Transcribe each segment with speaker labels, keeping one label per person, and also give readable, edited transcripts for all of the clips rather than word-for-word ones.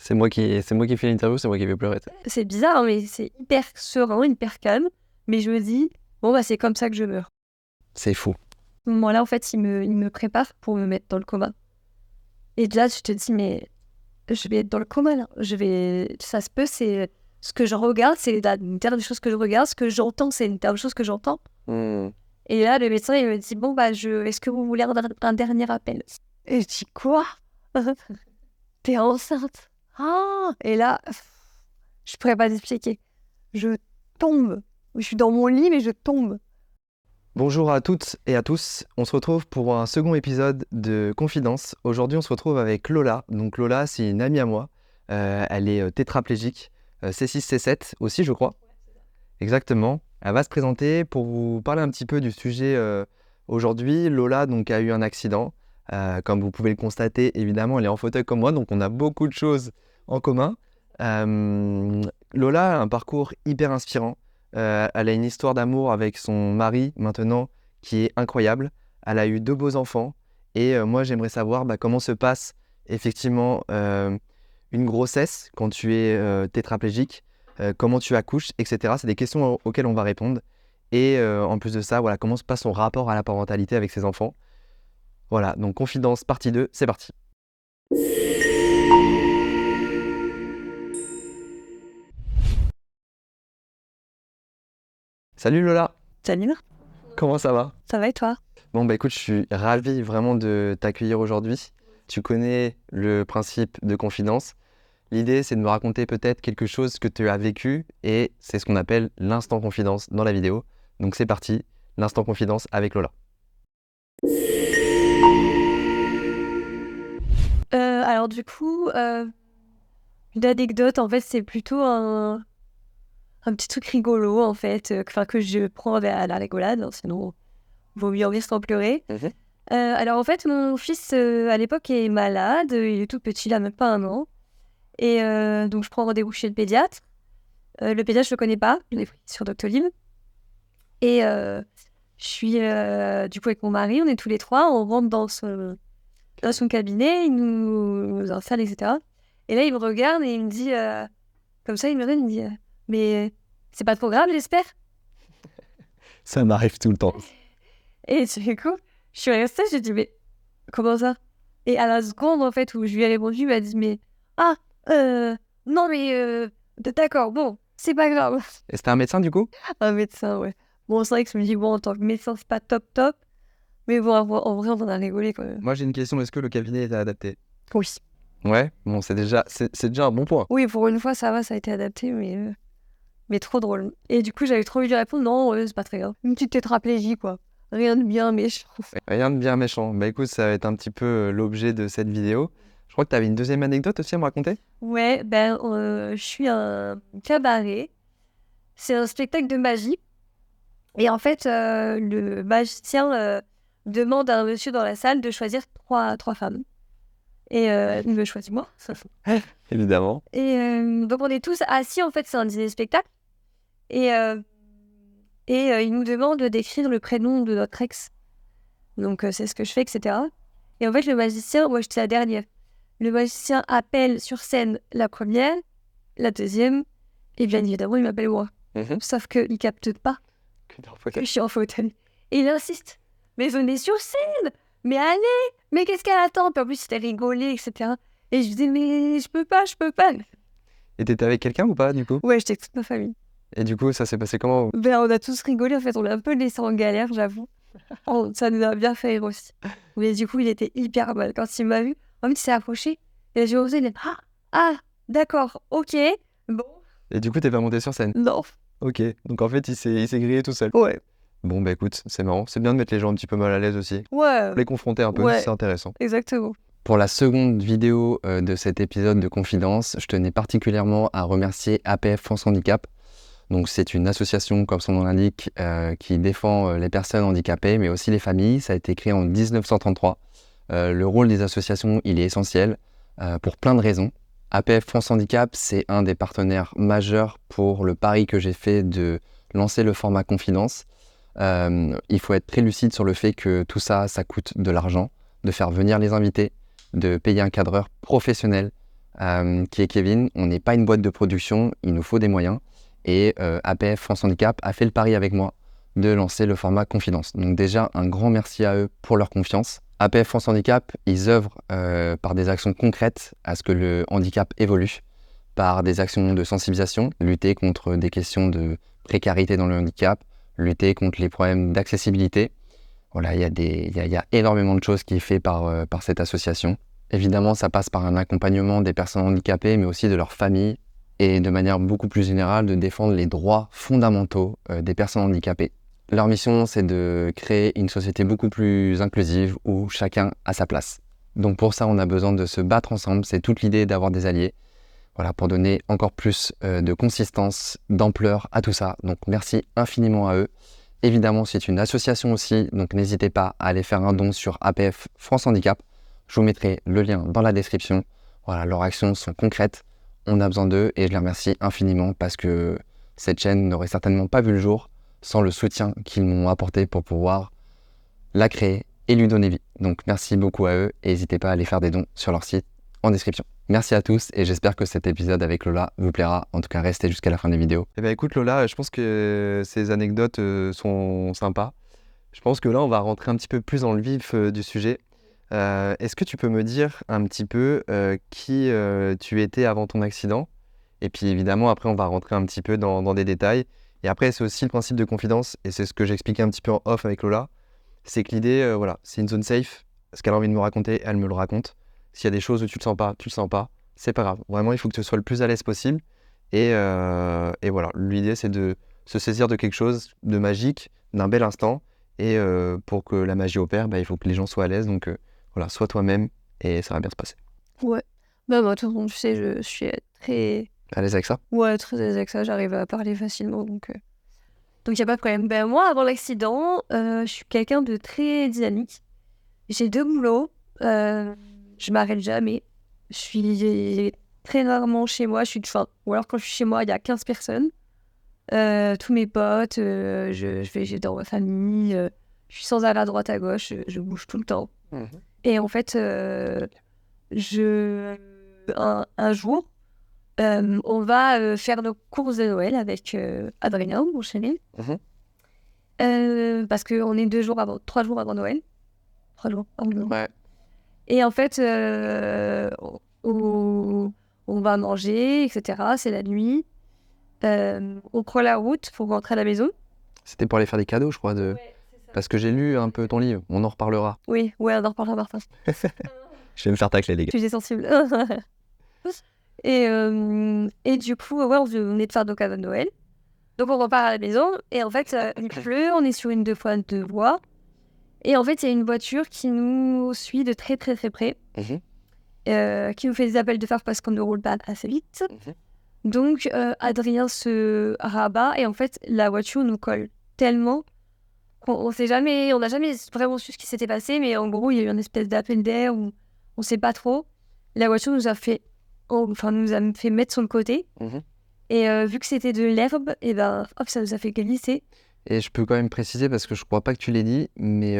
Speaker 1: c'est moi qui fais l'interview, c'est moi qui vais pleurer.
Speaker 2: C'est bizarre, mais c'est hyper serein, hyper calme. Mais je me dis, bon, bah, c'est comme ça que je meurs.
Speaker 1: C'est fou.
Speaker 2: À ce moment-là, en fait, il me prépare pour me mettre dans le coma. Et là, je te dis, mais je vais être dans le coma, là. Ça se peut, c'est ce que je regarde, c'est la dernière chose que je regarde. Ce que j'entends, c'est une dernière chose que j'entends. Et là, le médecin, il me dit, bon, bah, est-ce que vous voulez un dernier appel? Et je dis, quoi? T'es enceinte? Ah! Et là, je pourrais pas t'expliquer. Je tombe. Je suis dans mon lit, mais je tombe.
Speaker 1: Bonjour à toutes et à tous, on se retrouve pour un second épisode de Confidence. Aujourd'hui on se retrouve avec Lola. Donc Lola c'est une amie à moi, elle est tétraplégique, C6, C7 aussi je crois. Exactement, elle va se présenter pour vous parler un petit peu du sujet aujourd'hui. Lola donc, a eu un accident, comme vous pouvez le constater évidemment elle est en fauteuil comme moi donc on a beaucoup de choses en commun. Lola a un parcours hyper inspirant. Elle a une histoire d'amour avec son mari maintenant qui est incroyable. Elle a eu 2 beaux enfants et moi j'aimerais savoir comment se passe effectivement une grossesse quand tu es tétraplégique, comment tu accouches, etc. C'est des questions auxquelles on va répondre. Et en plus de ça, voilà, comment se passe son rapport à la parentalité avec ses enfants. Voilà, donc Confidence partie 2, c'est parti. Salut Lola,
Speaker 2: Salut,
Speaker 1: comment ça va?
Speaker 2: ça va et toi?
Speaker 1: Bon écoute, je suis ravi vraiment de t'accueillir aujourd'hui. Tu connais le principe de Confidence. L'idée, c'est de me raconter peut-être quelque chose que tu as vécu et c'est ce qu'on appelle l'instant confidence dans la vidéo. Donc c'est parti, l'instant confidence avec Lola.
Speaker 2: Alors du coup, une anecdote, en fait, c'est plutôt un petit truc rigolo, en fait, que je prends à la rigolade, hein, sinon, vaut mieux en rire sans pleurer. Alors en fait, mon fils, à l'époque, est malade, il est tout petit, il a même pas 1 an. Et donc je prends rendez-vous chez le pédiatre. Le pédiatre, je le connais pas, je l'ai pris sur Doctolib. Et je suis du coup avec mon mari, on est tous les 3, on rentre dans son cabinet, il nous installe, etc. Et là, il me regarde et il me dit, comme ça, il me regarde, il me dit, mais c'est pas trop grave, j'espère?
Speaker 1: Ça m'arrive tout le temps.
Speaker 2: Et du coup, je suis restée, j'ai dit, mais comment ça? Et à la seconde, en fait, où je lui ai répondu, il m'a dit, mais non, mais d'accord, bon, c'est pas grave.
Speaker 1: Et c'était un médecin du coup?
Speaker 2: Un médecin, ouais. Bon, c'est vrai que je me dis, bon, en tant que médecin, c'est pas top. Mais bon, en vrai, on en a rigolé quand même.
Speaker 1: Moi j'ai une question, est-ce que le cabinet était adapté?
Speaker 2: Oui.
Speaker 1: Ouais, bon c'est déjà un bon point.
Speaker 2: Oui, pour une fois, ça va, ça a été adapté, mais trop drôle. Et du coup, j'avais trop envie de lui répondre, non, c'est pas très grave. Une petite tétraplégie, quoi. Rien de bien méchant.
Speaker 1: Rien de bien méchant. Bah écoute, ça va être un petit peu l'objet de cette vidéo. Je crois que tu avais une deuxième anecdote aussi à me raconter?
Speaker 2: Ouais, je suis à un cabaret. C'est un spectacle de magie. Et en fait, le magicien demande à un monsieur dans la salle de choisir trois femmes. Et il me choisit moi.
Speaker 1: Évidemment.
Speaker 2: Et donc on est tous assis, en fait, c'est un dîner spectacle. Et il nous demande d'écrire le prénom de notre ex. Donc c'est ce que je fais, etc. Et en fait, le magicien, moi j'étais la dernière. Le magicien appelle sur scène la première, la deuxième, et bien évidemment, il m'appelle moi. Sauf qu'il ne capte pas que je suis en fauteuil. Et il insiste. Mais venez sur scène! Mais allez! Mais qu'est-ce qu'elle attend? Puis en plus, c'était rigolé, etc. Et je disais, mais je peux pas.
Speaker 1: Et t'étais avec quelqu'un ou pas du coup?
Speaker 2: Ouais, j'étais avec toute ma famille.
Speaker 1: Et du coup, ça s'est passé comment?
Speaker 2: On a tous rigolé, en fait, on l'a un peu laissé en galère, j'avoue. Ça nous a bien fait rire aussi. Mais du coup, il était hyper mal. Quand il m'a vu, en fait, il s'est approché. Et j'ai osé, il a dit, d'accord, ok, bon.
Speaker 1: Et du coup, t'es pas monté sur scène?
Speaker 2: Non.
Speaker 1: Ok, donc en fait, il s'est grillé tout seul.
Speaker 2: Ouais.
Speaker 1: Bon, écoute, c'est marrant. C'est bien de mettre les gens un petit peu mal à l'aise aussi.
Speaker 2: Ouais.
Speaker 1: Les confronter un peu,
Speaker 2: Ouais.
Speaker 1: c'est intéressant.
Speaker 2: Exactement.
Speaker 1: Pour la seconde vidéo de cet épisode de Confidence, je tenais particulièrement à remercier APF France Handicap. Donc, c'est une association, comme son nom l'indique, qui défend les personnes handicapées, mais aussi les familles. Ça a été créé en 1933. Le rôle des associations, il est essentiel pour plein de raisons. APF France Handicap, c'est un des partenaires majeurs pour le pari que j'ai fait de lancer le format Confidence. Il faut être très lucide sur le fait que tout ça, ça coûte de l'argent, de faire venir les invités, de payer un cadreur professionnel, qui est Kevin. On n'est pas une boîte de production, il nous faut des moyens. Et APF France Handicap a fait le pari avec moi de lancer le format Confidence. Donc déjà, un grand merci à eux pour leur confiance. APF France Handicap, ils œuvrent par des actions concrètes à ce que le handicap évolue, par des actions de sensibilisation, lutter contre des questions de précarité dans le handicap, lutter contre les problèmes d'accessibilité. Voilà, il y a énormément de choses qui est fait par cette association. Évidemment, ça passe par un accompagnement des personnes handicapées, mais aussi de leurs familles, et de manière beaucoup plus générale, de défendre les droits fondamentaux des personnes handicapées. Leur mission, c'est de créer une société beaucoup plus inclusive où chacun a sa place. Donc pour ça, on a besoin de se battre ensemble. C'est toute l'idée d'avoir des alliés, voilà, pour donner encore plus de consistance, d'ampleur à tout ça. Donc merci infiniment à eux. Évidemment, c'est une association aussi, donc n'hésitez pas à aller faire un don sur APF France Handicap. Je vous mettrai le lien dans la description. Voilà, leurs actions sont concrètes. On a besoin d'eux et je les remercie infiniment parce que cette chaîne n'aurait certainement pas vu le jour sans le soutien qu'ils m'ont apporté pour pouvoir la créer et lui donner vie. Donc merci beaucoup à eux et n'hésitez pas à aller faire des dons sur leur site en description. Merci à tous et j'espère que cet épisode avec Lola vous plaira. En tout cas, restez jusqu'à la fin des vidéos.
Speaker 3: Eh bien écoute Lola, je pense que ces anecdotes sont sympas. Je pense que là, on va rentrer un petit peu plus dans le vif du sujet. Est-ce que tu peux me dire un petit peu qui tu étais avant ton accident? Et puis évidemment, après, on va rentrer un petit peu dans des détails. Et après, c'est aussi le principe de confidence, et c'est ce que j'expliquais un petit peu en off avec Lola. C'est que l'idée, voilà, c'est une zone safe. Ce qu'elle a envie de me raconter, elle me le raconte. S'il y a des choses où tu le sens pas, c'est pas grave. Vraiment, il faut que tu sois le plus à l'aise possible. Et voilà, l'idée, c'est de se saisir de quelque chose de magique, d'un bel instant. Et pour que la magie opère, il faut que les gens soient à l'aise. Donc voilà, sois toi-même et ça va bien se passer.
Speaker 2: Ouais. Bah, moi, de toute façon, tu sais, je suis très...
Speaker 3: À l'aise avec ça?
Speaker 2: Ouais, très à l'aise avec ça, j'arrive à parler facilement, donc il n'y a pas de problème. Ben, moi, avant l'accident, je suis quelqu'un de très dynamique. J'ai 2 boulots, je m'arrête jamais. Je suis très rarement chez moi, ou alors quand je suis chez moi, il y a 15 personnes. Tous mes potes, j'ai dans ma famille, je suis sans arrêt à droite à gauche, je bouge tout le temps. Et en fait, un jour, on va faire nos courses de Noël avec Adrien, mon chéri. Parce qu'on est 3 jours avant Noël. 3 jours avant Noël.
Speaker 3: Ouais.
Speaker 2: Et en fait, on va manger, etc. C'est la nuit. On prend la route pour rentrer à la maison.
Speaker 3: C'était pour aller faire des cadeaux, je crois.
Speaker 2: Ouais, c'est ça.
Speaker 3: Parce que j'ai lu un peu ton livre. On en reparlera.
Speaker 2: Oui, ouais, on en reparlera, Martin.
Speaker 3: Je vais me faire tacler, les gars.
Speaker 2: Je suis sensible. Et du coup, ouais, on est de faire nos cadeaux de Noël. Donc on repart à la maison et en fait, il pleut, on est sur une 2x2 voies. Et en fait, il y a une voiture qui nous suit de très très très près, qui nous fait des appels de phare parce qu'on ne roule pas assez vite. Donc Adrien se rabat et en fait, la voiture nous colle tellement qu'on n'a jamais vraiment su ce qui s'était passé, mais en gros, il y a eu une espèce d'appel d'air où on ne sait pas trop. La voiture nous a fait mettre sur le côté. Et vu que c'était de l'herbe, et hop, ça nous a fait glisser.
Speaker 3: Et je peux quand même préciser, parce que je crois pas que tu l'aies dit, mais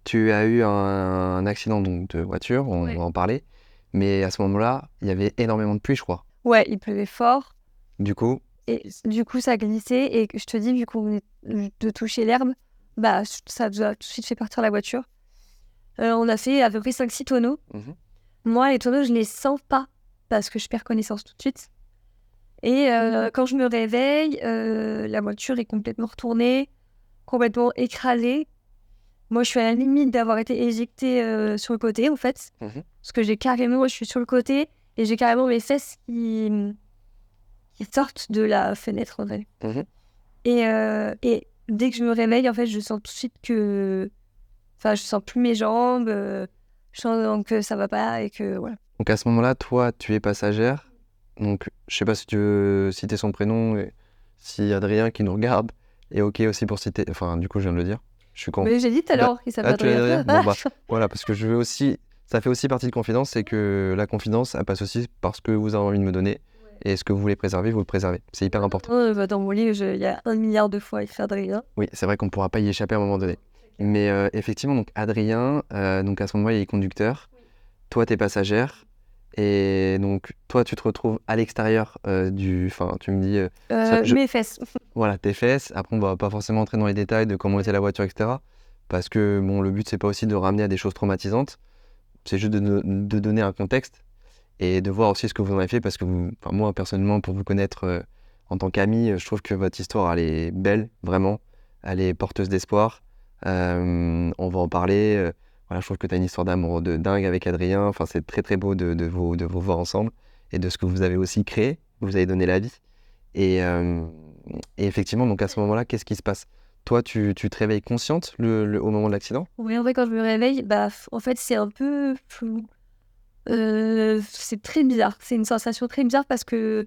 Speaker 3: tu as eu un accident donc, de voiture, on va en parler. Mais à ce moment-là, il y avait énormément de pluie, je crois.
Speaker 2: Ouais, il pleuvait fort.
Speaker 3: Du coup,
Speaker 2: Ça glissait. Et je te dis, vu qu'on venait de toucher l'herbe, ça nous a tout de suite fait partir la voiture. On a fait à peu près 5-6 tonneaux. Moi, les tonneaux, je les sens pas parce que je perds connaissance tout de suite. Et quand je me réveille, la voiture est complètement retournée, complètement écrasée. Moi, je suis à la limite d'avoir été éjectée sur le côté, en fait. Parce que je suis sur le côté et j'ai carrément mes fesses qui sortent de la fenêtre, en fait. Et dès que je me réveille, en fait, je sens tout de suite que... Enfin, je sens plus mes jambes, je sens que ça va pas et que voilà.
Speaker 3: Donc à ce moment-là, toi, tu es passagère. Donc je sais pas si tu veux citer son prénom, et si Adrien qui nous regarde est OK aussi pour citer... Enfin, du coup, je viens de le dire. Je suis con.
Speaker 2: Mais j'ai dit tout à l'heure qu'il s'appelle
Speaker 3: Adrien.
Speaker 2: Adrien.
Speaker 3: Bon, voilà, parce que je veux aussi... Ça fait aussi partie de confidence, c'est que la confidence, elle passe aussi parce que vous avez envie de me donner. Et ce que vous voulez préserver, vous le préservez. C'est hyper important.
Speaker 2: Dans mon livre, il y a 1 milliard de fois écrit Adrien.
Speaker 3: Oui, c'est vrai qu'on ne pourra pas y échapper à un moment donné. Mais effectivement, donc Adrien, donc à ce moment-là, il est conducteur. Toi, tu es passagère. Et donc, toi, tu te retrouves à l'extérieur Enfin, tu me dis...
Speaker 2: Mes fesses.
Speaker 3: Voilà, tes fesses. Après, on va pas forcément entrer dans les détails de comment était la voiture, etc. Parce que, bon, le but, c'est pas aussi de ramener à des choses traumatisantes. C'est juste de donner un contexte et de voir aussi ce que vous en avez fait. Parce que moi, personnellement, pour vous connaître en tant qu'ami, je trouve que votre histoire, elle est belle, vraiment. Elle est porteuse d'espoir. On va en parler. Voilà, je trouve que tu as une histoire d'amour de dingue avec Adrien. Enfin, c'est très, très beau de vous voir ensemble et de ce que vous avez aussi créé. Vous avez donné la vie. Et effectivement, donc à ce moment-là, qu'est-ce qui se passe? Toi, tu te réveilles consciente au moment de l'accident?
Speaker 2: Oui, en fait, quand je me réveille, en fait, c'est un peu flou. C'est très bizarre. C'est une sensation très bizarre parce que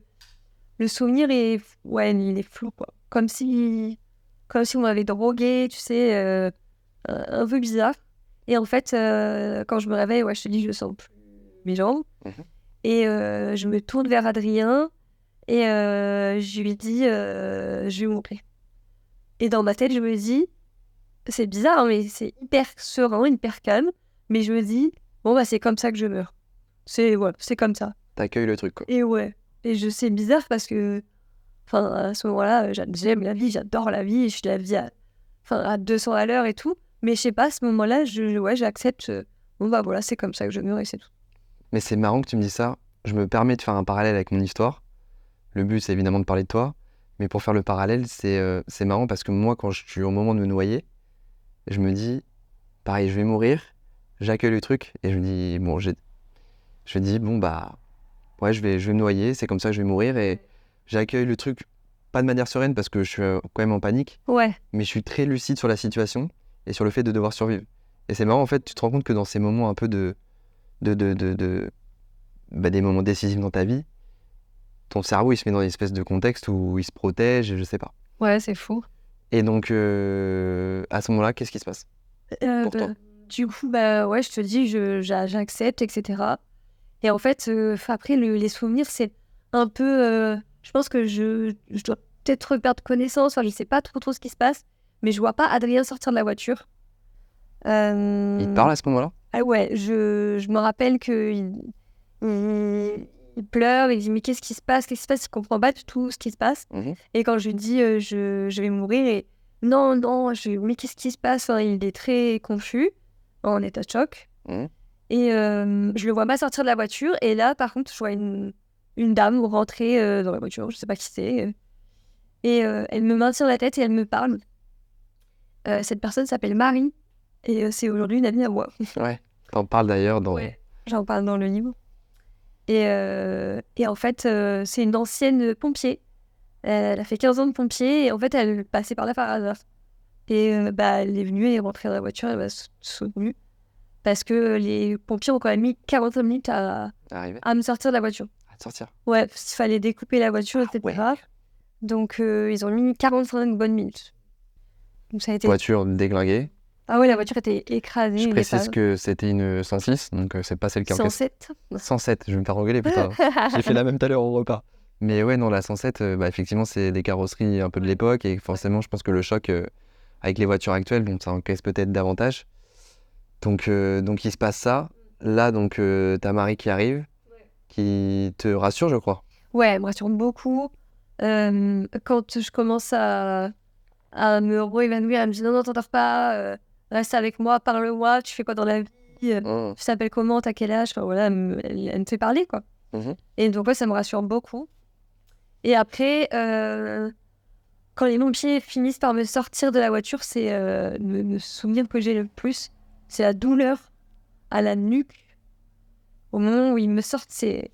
Speaker 2: le souvenir est, ouais, il est flou, quoi. Comme si on m'avait drogué, tu sais, un peu bizarre. Et en fait, quand je me réveille, ouais, je te dis, je sens plus mes jambes.
Speaker 3: Mhm.
Speaker 2: Et je me tourne vers Adrien et je lui dis, je vais mourir. Et dans ma tête, je me dis, c'est bizarre, mais c'est hyper serein, hyper calme. Mais je me dis, bon, bah, c'est comme ça que je meurs. C'est comme ça.
Speaker 3: T'accueilles le truc, quoi.
Speaker 2: Et ouais. Et c'est bizarre parce que, enfin, à ce moment-là, j'aime la vie, j'adore la vie, je suis la vie à 200 à l'heure et tout. Mais je sais pas, à ce moment-là, j'accepte, bon, bah voilà, c'est comme ça que je meurs et c'est tout.
Speaker 3: Mais c'est marrant que tu me dis ça. Je me permets de faire un parallèle avec mon histoire. Le but, c'est évidemment de parler de toi. Mais pour faire le parallèle, c'est marrant parce que moi, quand je suis au moment de me noyer, je me dis, pareil, je vais mourir. J'accueille le truc et je me dis, bon, bah, ouais, je vais me noyer. C'est comme ça que je vais mourir. Et j'accueille le truc, pas de manière sereine parce que je suis quand même en panique.
Speaker 2: Ouais.
Speaker 3: Mais je suis très lucide sur la situation et sur le fait de devoir survivre. Et c'est marrant, en fait, tu te rends compte que dans ces moments un peu des moments décisifs dans ta vie, ton cerveau, il se met dans une espèce de contexte où il se protège, je sais pas.
Speaker 2: Ouais, c'est fou.
Speaker 3: Et donc, à ce moment-là, qu'est-ce qui se passe pour toi?
Speaker 2: Du coup, bah ouais, je te dis, j'accepte, etc. Et en fait, après, les souvenirs, c'est un peu... je pense que je dois peut-être perdre connaissance, enfin, je sais pas trop ce qui se passe, mais je vois pas Adrien sortir de la voiture.
Speaker 3: Il te parle à ce moment-là?
Speaker 2: Ah ouais, je me rappelle qu'il il pleure, il dit mais qu'est-ce qui se passe? Qu'est-ce qui se passe? Il comprend pas du tout ce qui se passe.
Speaker 3: Mhm.
Speaker 2: Et quand je lui dis je vais mourir, et non, mais qu'est-ce qui se passe? Enfin, il est très confus, en état de choc.
Speaker 3: Mhm.
Speaker 2: Et je le vois pas sortir de la voiture. Et là, par contre, je vois une dame rentrer dans la voiture, je sais pas qui c'est. Et elle me maintient la tête et elle me parle. Cette personne s'appelle Marie. Et c'est aujourd'hui une amie à moi.
Speaker 3: Ouais, t'en parles d'ailleurs dans...
Speaker 2: Ouais. J'en parle dans le livre. Et en fait, c'est une ancienne pompier. Elle a fait 15 ans de pompier et en fait, elle passait par là par hasard. Et elle est venue, elle est rentrée dans la voiture, elle m'a soutenue. Parce que les pompiers ont quand même mis 45 minutes à me sortir de la voiture.
Speaker 3: À te sortir.
Speaker 2: Ouais, parce qu'il fallait découper la voiture, etc.
Speaker 3: Ouais.
Speaker 2: Donc, ils ont mis 45 bonnes minutes. Donc, ça a été...
Speaker 3: Voiture déglinguée.
Speaker 2: Ah ouais, la voiture était écrasée.
Speaker 3: Je précise que c'était une 106, donc c'est pas celle qui est en
Speaker 2: 107.
Speaker 3: 107, je vais me faire engueuler, putain. J'ai fait la même tout à l'heure au repas. Mais ouais, non, la 107, effectivement, c'est des carrosseries un peu de l'époque et forcément, je pense que le choc avec les voitures actuelles, bon, ça encaisse peut-être davantage. Donc, il se passe ça. Là, donc, t'as Marie qui arrive, qui te rassure, je crois.
Speaker 2: Ouais, elle me rassure beaucoup. Quand je commence à me réévanouir, elle me dit non, t'endors pas, reste avec moi, parle-moi, tu fais quoi dans la vie, tu t'appelles comment, t'as quel âge, enfin voilà, elle me fait parler, quoi.
Speaker 3: Mhm.
Speaker 2: Et donc, ouais, ça me rassure beaucoup. Et après, quand les pompiers finissent par me sortir de la voiture, c'est le souvenir que j'ai le plus, c'est la douleur à la nuque. Au moment où ils me sortent, c'est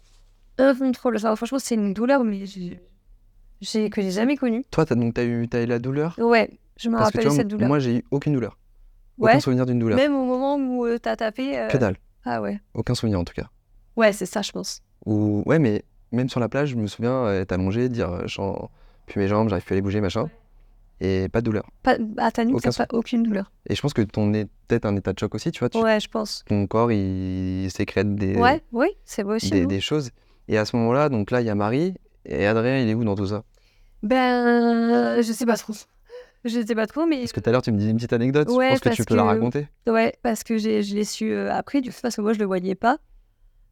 Speaker 2: incontrôlable. Enfin, franchement, c'est une douleur, mais que j'ai jamais connue.
Speaker 3: Toi, t'as eu la douleur?
Speaker 2: Ouais, je me
Speaker 3: Parce que
Speaker 2: rappelle
Speaker 3: tu vois,
Speaker 2: cette douleur.
Speaker 3: moi, j'ai eu aucune douleur.
Speaker 2: Ouais.
Speaker 3: Aucun souvenir d'une douleur.
Speaker 2: Même au moment où t'as tapé.
Speaker 3: Que dalle.
Speaker 2: Ah ouais.
Speaker 3: Aucun souvenir, en tout cas.
Speaker 2: Ouais, c'est ça, je pense.
Speaker 3: Ouais, mais même sur la plage, je me souviens être allongé, dire puis mes jambes, j'arrive plus à les bouger, machin. Et pas de douleur.
Speaker 2: À ta nuque,
Speaker 3: Aucun
Speaker 2: t'as pas aucune douleur.
Speaker 3: Et je pense que peut-être un état de choc aussi, tu vois.
Speaker 2: Ouais, je pense.
Speaker 3: Ton corps, il sécrète
Speaker 2: Ouais, oui, c'est possible.
Speaker 3: des choses. Et à ce moment-là, donc là, il y a Marie. Et Adrien, il est où dans tout ça?
Speaker 2: Je sais pas trop. Je sais pas trop, mais...
Speaker 3: Parce que tout à l'heure, tu me disais une petite anecdote.
Speaker 2: Ouais,
Speaker 3: je pense que tu peux la raconter.
Speaker 2: Ouais, parce que je l'ai su après, du coup, parce que moi, je le voyais pas.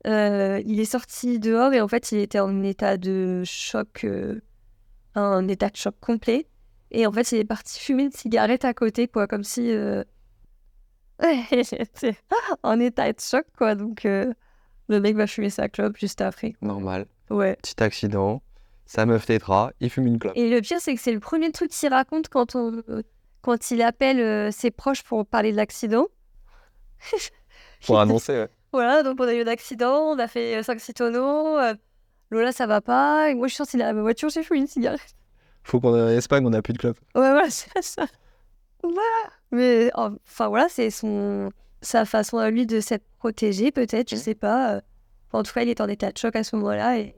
Speaker 2: Il est sorti dehors et en fait, il était en état de choc, un état de choc complet. Et en fait, il est parti fumer une cigarette à côté, quoi, comme si... Ouais, il était en état de choc, quoi. Donc, le mec va fumer sa clope juste après.
Speaker 3: Normal.
Speaker 2: Ouais.
Speaker 3: Petit accident. Sa meuf tétra, il fume une clope.
Speaker 2: Et le pire, c'est que c'est le premier truc qu'il raconte quand il appelle ses proches pour parler de l'accident.
Speaker 3: Pour annoncer, ouais.
Speaker 2: Voilà, donc on a eu un accident, on a fait 5-6 tonneaux. Lola, ça va pas. Et moi, je suis sortie de la voiture, j'ai fumé une cigarette.
Speaker 3: Faut qu'on aille en Espagne, on n'a plus de clope.
Speaker 2: Ouais, voilà, c'est ça. Voilà. Mais enfin, voilà, c'est sa façon à lui de s'être protégé, peut-être, je sais pas. En tout cas, il est en état de choc à ce moment-là. Et...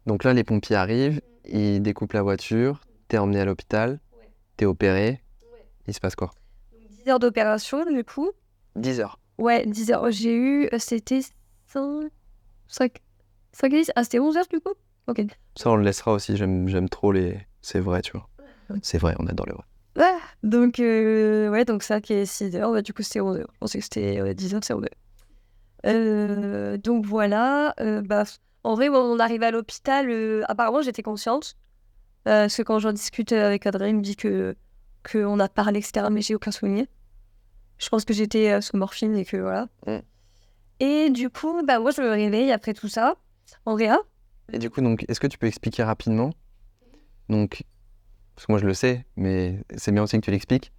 Speaker 3: Donc là, les pompiers arrivent, ils découpent la voiture, t'es emmené à l'hôpital,
Speaker 2: Ouais.
Speaker 3: t'es opéré.
Speaker 2: Ouais.
Speaker 3: Il se passe quoi?
Speaker 2: Donc, 10 heures d'opération, du coup.
Speaker 3: 10 heures.
Speaker 2: Ouais, 10 heures. J'ai eu, c'était 5 et 10. Ah, c'était 11 heures, du coup. Ok.
Speaker 3: Ça, on le laissera aussi, j'aime trop les... C'est vrai, tu vois. C'est vrai, on adore les vrais.
Speaker 2: Ah, donc, ouais, donc ça qui est 6 heures, bah, du coup, c'était 11 heures. Je pensais que c'était 10 heures, c'est 11 heures. Donc voilà, bah, en vrai, on arrive à l'hôpital, apparemment j'étais consciente, parce que quand j'en discute avec Adrien, il me dit qu'on a parlé, etc., mais j'ai aucun souvenir. Je pense que j'étais sous morphine et que voilà. Et du coup, bah, moi je me réveille après tout ça, en réa.
Speaker 3: Et du coup, donc, est-ce que tu peux expliquer rapidement? Donc, parce que moi je le sais, mais c'est bien aussi que tu l'expliques.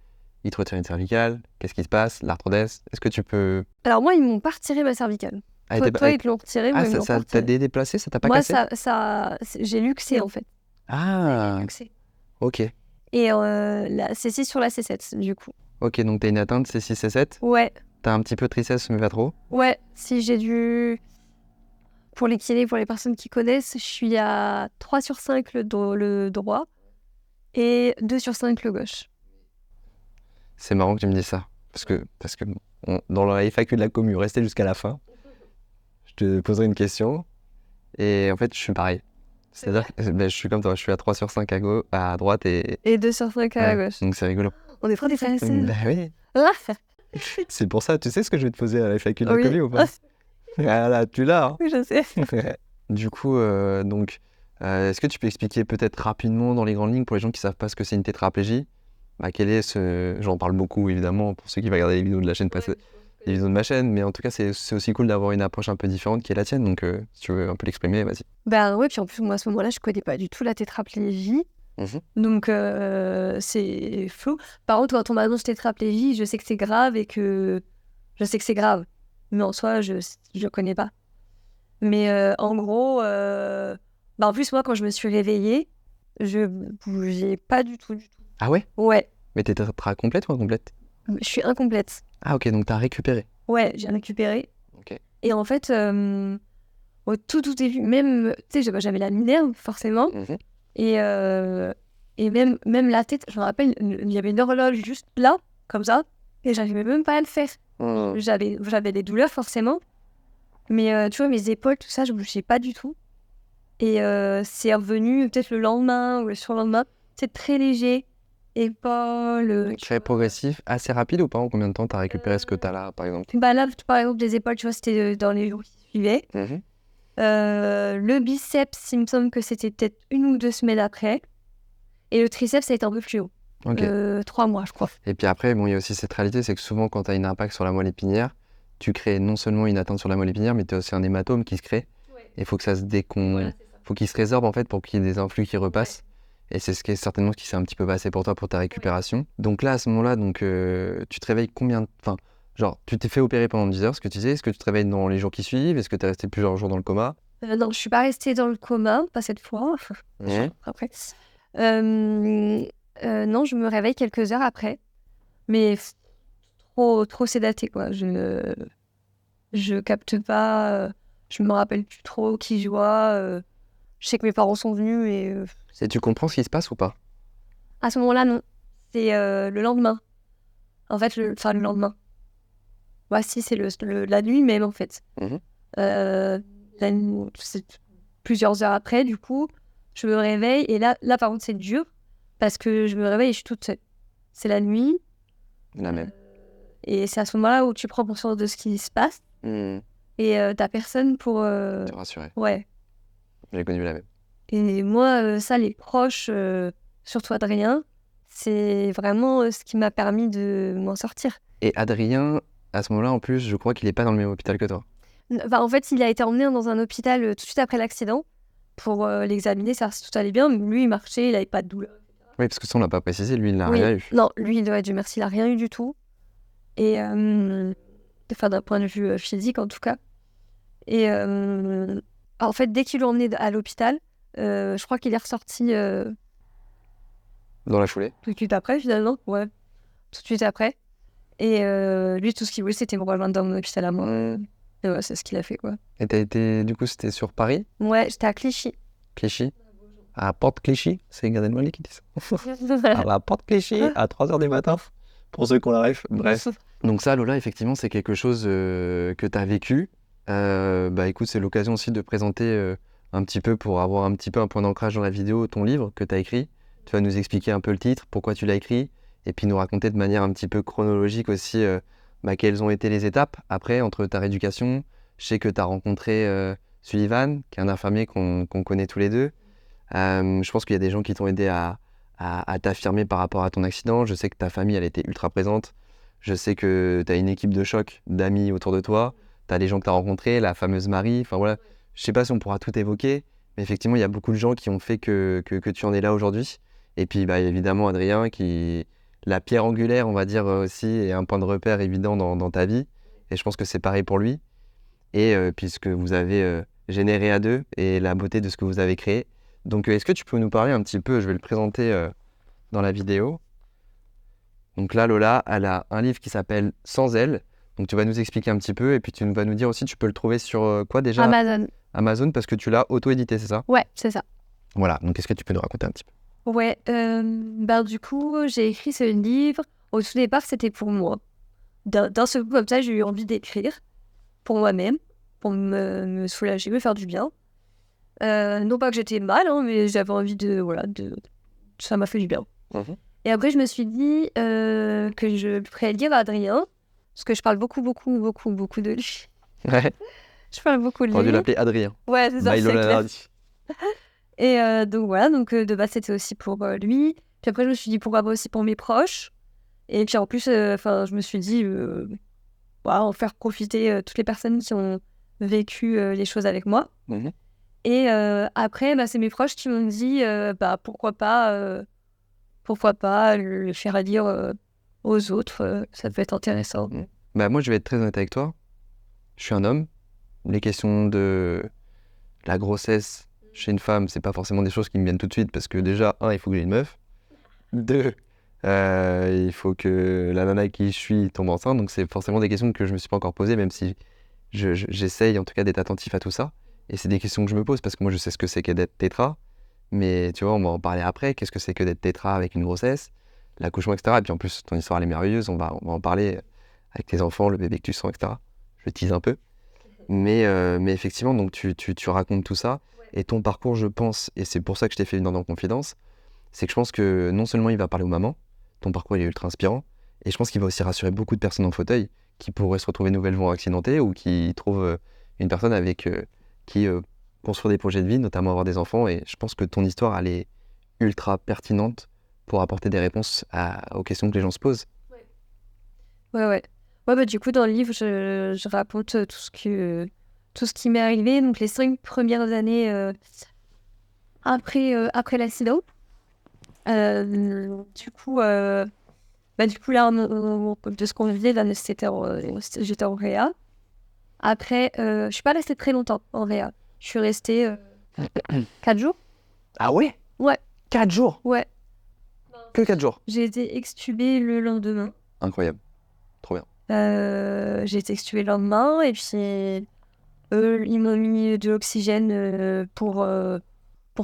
Speaker 3: Il te retire une cervicale, qu'est-ce qui se passe? L'arthrodèse, est-ce que tu peux...
Speaker 2: Alors moi, ils m'ont pas retiré ma cervicale.
Speaker 3: Ah,
Speaker 2: Toi, ils te l'ont retiré, moi, ils me l'ont pas
Speaker 3: ça t'a
Speaker 2: retiré.
Speaker 3: déplacé, ça t'a pas
Speaker 2: Moi,
Speaker 3: cassé?
Speaker 2: j'ai luxé, en fait.
Speaker 3: Ah,
Speaker 2: J'ai luxé.
Speaker 3: ok.
Speaker 2: Et la C6 sur la C7, du coup.
Speaker 3: Ok, donc t'as une atteinte C6, C7,
Speaker 2: Ouais,
Speaker 3: t'as un petit peu de tristesse, mais pas trop.
Speaker 2: ouais, si j'ai dû... Pour les kinés, pour les personnes qui connaissent, je suis à 3 sur 5 le droit et 2 sur 5 le gauche.
Speaker 3: C'est marrant que tu me dises ça. Parce que dans la FAQ de la commu, restez jusqu'à la fin. Je te poserai une question. Et en fait, je suis pareil. C'est-à-dire que je suis comme toi, je suis à 3 sur 5 à droite et...
Speaker 2: Et 2 sur 5 à la gauche.
Speaker 3: Donc c'est rigolo.
Speaker 2: On est trop des frères et sœurs.
Speaker 3: Bah oui.
Speaker 2: Ah,
Speaker 3: C'est pour ça, tu sais ce que je vais te poser à la FAQ de la
Speaker 2: oui.
Speaker 3: commu ou pas? Ah là, tu l'as.
Speaker 2: Oui, je sais.
Speaker 3: Du coup, est-ce que tu peux expliquer peut-être rapidement dans les grandes lignes pour les gens qui savent pas ce que c'est une tétraplégie? Bah, quel est ce... J'en parle beaucoup évidemment pour ceux qui vont regarder les vidéos de la chaîne les vidéos de ma chaîne, mais en tout cas c'est aussi cool d'avoir une approche un peu différente qui est la tienne, donc si tu veux un peu l'exprimer, vas-y.
Speaker 2: Ben ouais, puis en plus, moi à ce moment-là, je connais pas du tout la tétraplégie. Donc c'est flou. Par contre, quand on m'annonce tétraplégie, je sais que c'est grave et que... Je sais que c'est grave. Mais en soi, je connais pas. Mais en gros, en plus, moi, quand je me suis réveillée, je bougeais pas du tout.
Speaker 3: Ah ouais?
Speaker 2: Ouais,
Speaker 3: Mais t'es tétra complète ou incomplète?
Speaker 2: je suis incomplète.
Speaker 3: Ah ok, donc t'as récupéré.
Speaker 2: Ouais, j'ai récupéré.
Speaker 3: Ok.
Speaker 2: Et en fait, au tout début, même, tu sais, j'avais la minerve, forcément. Et même la tête, je me rappelle, il y avait une horloge juste là, comme ça, et j'arrivais même pas à le faire. J'avais des douleurs, forcément. Mais tu vois, mes épaules, tout ça, je bougeais pas du tout. Et c'est revenu peut-être le lendemain ou le surlendemain. C'est très léger. Épaules.
Speaker 3: Très progressif, assez rapide ou pas? En combien de temps t'as récupéré ce que t'as là, par exemple?
Speaker 2: Bah là, par exemple, les épaules, tu vois, c'était dans les jours qui suivaient. Le biceps, il me semble que c'était peut-être 1 ou 2 semaines après. Et le triceps, ça a été un peu plus haut.
Speaker 3: Ok.
Speaker 2: 3 mois, je crois.
Speaker 3: Et puis après, bon, il y a aussi cette réalité, c'est que souvent quand tu as un impact sur la moelle épinière, tu crées non seulement une atteinte sur la moelle épinière, mais tu as aussi un hématome qui se crée. Et il faut que ça se faut qu'il se résorbe en fait pour qu'il y ait des influx qui repassent. Et c'est certainement ce qui s'est un petit peu passé pour toi pour ta récupération. Donc là, à ce moment-là, tu te réveilles Enfin, genre, tu t'es fait opérer pendant 10 heures, ce que tu disais. Est-ce que tu te réveilles dans les jours qui suivent? Est-ce que tu es resté plusieurs jours dans le coma?
Speaker 2: Non, je suis pas restée dans le coma, pas cette fois. Après. Non, je me réveille quelques heures après. Mais trop sédatée, quoi. Je capte pas. Je me rappelle plus trop qui je vois. Je sais que mes parents sont venus
Speaker 3: Et tu comprends ce qui se passe ou pas?
Speaker 2: à ce moment-là, non. C'est le lendemain. En fait, le lendemain. Ouais, si, c'est la nuit même, en fait. La nuit, c'est plusieurs heures après, du coup, je me réveille. Et là par contre, c'est dur. Parce que je me réveille et je suis toute seule. C'est la nuit.
Speaker 3: La même.
Speaker 2: Et c'est à ce moment-là où tu prends conscience de ce qui se passe. et t'as personne pour...
Speaker 3: Te rassurer.
Speaker 2: Ouais.
Speaker 3: J'ai connu la même.
Speaker 2: Et moi, ça, les proches, surtout Adrien, c'est vraiment ce qui m'a permis de m'en sortir.
Speaker 3: Et Adrien, à ce moment-là, en plus, je crois qu'il est pas dans le même hôpital que toi.
Speaker 2: Enfin, en fait, il a été emmené dans un hôpital tout de suite après l'accident pour l'examiner, savoir si tout allait bien. Lui, il marchait, il n'avait pas de douleur.
Speaker 3: Oui, parce que ça, on l'a pas précisé, lui, il n'a
Speaker 2: Oui.
Speaker 3: rien eu.
Speaker 2: Non, lui, Dieu merci, il n'a rien eu du tout. Et enfin, d'un point de vue physique, en tout cas. Et en fait, dès qu'il l'a emmené à l'hôpital, je crois qu'il est ressorti
Speaker 3: Dans la foulée.
Speaker 2: tout de suite après, finalement. Ouais, tout de suite après. Et lui, tout ce qu'il voulait, c'était me rejoindre dans mon hôpital à moi. Et ouais, c'est ce qu'il a fait, quoi.
Speaker 3: Et t'as été, du coup, c'était sur Paris,
Speaker 2: Ouais, j'étais à Clichy.
Speaker 3: Clichy, à Porte Clichy, c'est Gad Elmaleh qui dit ça. À la Porte Clichy, à 3h du matin, pour ceux qui ont la ref. Bref. Donc ça, Lola, effectivement, c'est quelque chose que tu as vécu. Bah écoute, c'est l'occasion aussi de présenter un petit peu, pour avoir un petit peu un point d'ancrage dans la vidéo, ton livre que tu as écrit. Tu vas nous expliquer un peu le titre, pourquoi tu l'as écrit, et puis nous raconter de manière un petit peu chronologique aussi quelles ont été les étapes après, entre ta rééducation. Je sais que tu as rencontré Sullivan, qui est un infirmier qu'on connaît tous les deux. Je pense qu'il y a des gens qui t'ont aidé à t'affirmer par rapport à ton accident. Je sais que ta famille, elle était ultra présente. Je sais que tu as une équipe de choc d'amis autour de toi. Tu as les gens que tu as rencontrés, la fameuse Marie. Enfin voilà, je sais pas si on pourra tout évoquer, mais effectivement, il y a beaucoup de gens qui ont fait que tu en es là aujourd'hui. Et puis bah, évidemment, Adrien, qui la pierre angulaire, on va dire aussi, et un point de repère évident dans ta vie. Et je pense que c'est pareil pour lui. Et puisque vous avez généré à deux, et la beauté de ce que vous avez créé. Donc, est-ce que tu peux nous parler un petit peu, je vais le présenter dans la vidéo. Donc là, Lola, elle a un livre qui s'appelle Sans elle. Donc tu vas nous expliquer un petit peu, et puis tu vas nous dire aussi, tu peux le trouver sur quoi déjà?
Speaker 2: Amazon.
Speaker 3: Amazon, parce que tu l'as auto-édité, c'est ça?
Speaker 2: Ouais, c'est ça.
Speaker 3: Voilà, donc est-ce que tu peux nous raconter un petit peu?
Speaker 2: Ouais, du coup, j'ai écrit ce livre. Au tout départ, c'était pour moi. D'un seul coup, comme ça, j'ai eu envie d'écrire pour moi-même, pour me soulager, me faire du bien. Non pas que j'étais mal, hein, mais j'avais envie ça m'a fait du bien. Et après, je me suis dit que je ferais lire à Adrien, parce que je parle beaucoup de lui.
Speaker 3: Ouais,
Speaker 2: Je parle beaucoup de
Speaker 3: t'aurais dû
Speaker 2: lui.
Speaker 3: l'appeler Adrien.
Speaker 2: Ouais, c'est ça,
Speaker 3: By
Speaker 2: c'est
Speaker 3: Lola
Speaker 2: clair.
Speaker 3: Nardi.
Speaker 2: Et donc voilà, de base, c'était aussi pour lui. Puis après, je me suis dit pourquoi pas aussi pour mes proches. Et puis en plus, je me suis dit, en faire profiter toutes les personnes qui ont vécu les choses avec moi. Et après, c'est mes proches qui m'ont dit, pourquoi pas le faire lire aux autres, ça peut être intéressant.
Speaker 3: Bah, moi, je vais être très honnête avec toi. Je suis un homme. Les questions de la grossesse chez une femme, c'est pas forcément des choses qui me viennent tout de suite, parce que déjà, il faut que j'ai une meuf. 2, il faut que la nana avec qui je suis tombe enceinte. Donc c'est forcément des questions que je me suis pas encore posées, même si j'essaye en tout cas d'être attentif à tout ça. Et c'est des questions que je me pose, parce que moi je sais ce que c'est que d'être tétra. Mais tu vois, on va en parler après. Qu'est-ce que c'est que d'être tétra avec une grossesse, l'accouchement, etc. Et puis en plus, ton histoire elle est merveilleuse. On va en parler avec tes enfants, le bébé que tu sens, etc. Je tease un peu. Mais effectivement, donc tu racontes tout ça. Et ton parcours, je pense, et c'est pour ça que je t'ai fait venir dans Confidence, c'est que je pense que non seulement il va parler aux mamans, ton parcours il est ultra inspirant, et je pense qu'il va aussi rassurer beaucoup de personnes en fauteuil qui pourraient se retrouver nouvellement accidentées, ou qui trouvent une personne avec qui construire des projets de vie, notamment avoir des enfants. Et je pense que ton histoire, elle est ultra pertinente pour apporter des réponses aux questions que les gens se posent.
Speaker 2: Ouais. Ouais, du coup, dans le livre, je raconte tout ce qui m'est arrivé, donc les 5 premières années après l'accident. Du coup, là, de ce qu'on faisait, là, j'étais en réa. Après, je suis pas restée très longtemps en réa. Je suis restée 4 jours.
Speaker 3: Ah ouais?
Speaker 2: Ouais.
Speaker 3: 4 jours?
Speaker 2: Ouais.
Speaker 3: Que 4 jours?
Speaker 2: J'ai été extubée le lendemain.
Speaker 3: Incroyable. Trop bien.
Speaker 2: J'ai été extubée le lendemain, et puis ils m'ont mis de l'oxygène pour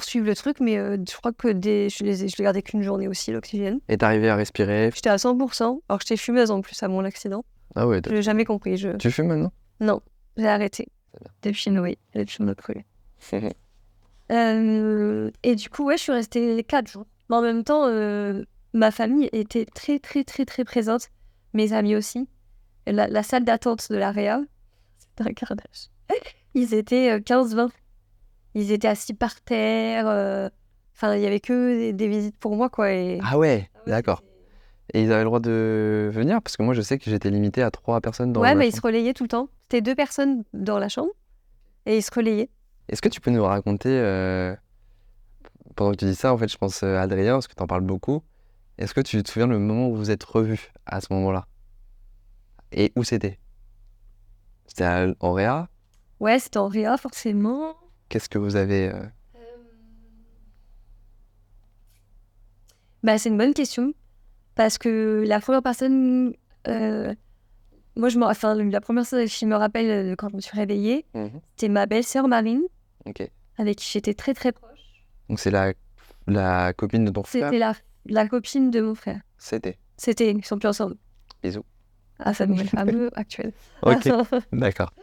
Speaker 2: suivre le truc, mais je crois que je l'ai gardé qu'une journée aussi, l'oxygène.
Speaker 3: Et t'arrivais à respirer?
Speaker 2: J'étais à 100%, alors que j'étais fumeuse en plus avant l'accident.
Speaker 3: Ah ouais.
Speaker 2: Je l'ai jamais compris.
Speaker 3: Tu fumes maintenant?
Speaker 2: Non, j'ai arrêté. Depuis Noé, depuis mon autre et du coup, ouais, je suis restée 4 jours. Mais en même temps, ma famille était très, très, très, très présente. Mes amis aussi. La salle d'attente de la réa, d'incarnage. Ils étaient 15-20. Ils étaient assis par terre. Enfin, il n'y avait que des visites pour moi, quoi. Et...
Speaker 3: Ah ouais, d'accord. Et ils avaient le droit de venir? Parce que moi, je sais que j'étais limité à 3 personnes dans
Speaker 2: Ouais,
Speaker 3: ma
Speaker 2: mais ils se
Speaker 3: chambre.
Speaker 2: relayaient tout le temps. C'était 2 personnes dans la chambre et ils se relayaient.
Speaker 3: Est-ce que tu peux nous raconter, pendant que tu dis ça, en fait, je pense à Adrien, parce que tu en parles beaucoup. Est-ce que tu te souviens le moment où vous vous êtes revus à ce moment-là? Et où c'était? C'était en réa?
Speaker 2: Ouais, c'était en réa, forcément.
Speaker 3: Qu'est-ce que vous avez...
Speaker 2: Bah, c'est une bonne question. Parce que la première personne... moi, la première personne qui me rappelle quand je me suis réveillée, c'était ma belle-sœur Marine,
Speaker 3: Ok.
Speaker 2: avec qui j'étais très très proche.
Speaker 3: Donc c'est la copine de ton frère?
Speaker 2: C'était la copine de mon frère.
Speaker 3: C'était.
Speaker 2: Ils sont plus ensemble.
Speaker 3: Bisous.
Speaker 2: Ah, sa nouvelle femme actuelle.
Speaker 3: Ok, d'accord.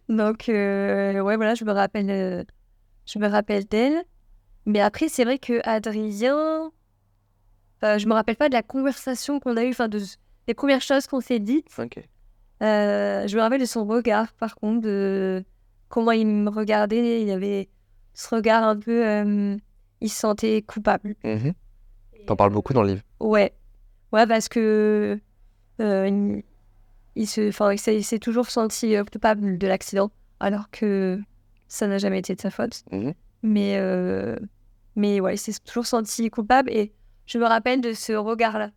Speaker 2: Donc, ouais, voilà, je me rappelle d'elle. Mais après, c'est vrai que Adrien, je me rappelle pas de la conversation qu'on a eue, des premières choses qu'on s'est dites.
Speaker 3: Ok.
Speaker 2: Je me rappelle de son regard, par contre, de comment il me regardait. Il avait ce regard un peu, il se sentait coupable.
Speaker 3: T'en parles beaucoup dans le livre.
Speaker 2: Ouais, parce que il s'est toujours senti coupable de l'accident, alors que ça n'a jamais été de sa faute. Mais ouais, il s'est toujours senti coupable et je me rappelle de ce regard-là.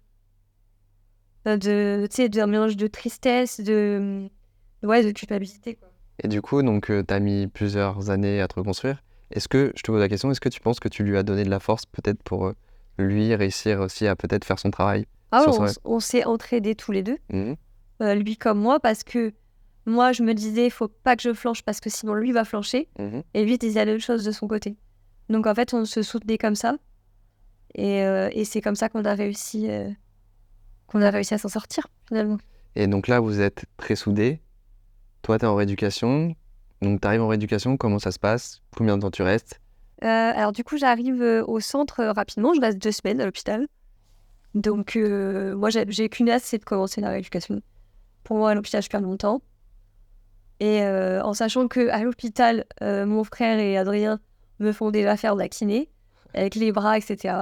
Speaker 2: D'un mélange de tristesse, de culpabilité, quoi.
Speaker 3: Et du coup, donc, t'as mis plusieurs années à te reconstruire. Je te pose la question, est-ce que tu penses que tu lui as donné de la force peut-être pour lui réussir aussi à peut-être faire son travail
Speaker 2: Ah
Speaker 3: sur
Speaker 2: ouais, on s'est entraidés tous les deux,
Speaker 3: Mhm.
Speaker 2: lui comme moi, parce que moi, je me disais, faut pas que je flanche parce que sinon lui va flancher.
Speaker 3: Mhm.
Speaker 2: Et lui disait la même chose de son côté. Donc en fait, on se soutenait comme ça. Et c'est comme ça qu'on a réussi à s'en sortir, finalement.
Speaker 3: Et donc là, vous êtes très soudés. Toi, t'es en rééducation. Donc, t'arrives en rééducation, comment ça se passe? Combien de temps tu restes?
Speaker 2: Alors du coup, j'arrive au centre rapidement. Je reste 2 semaines à l'hôpital. Donc moi, j'ai qu'une hâte, c'est de commencer la rééducation. Pour moi, à l'hôpital, je perds mon temps. Et en sachant qu'à l'hôpital, mon frère et Adrien me font déjà faire de la kiné, avec les bras, etc.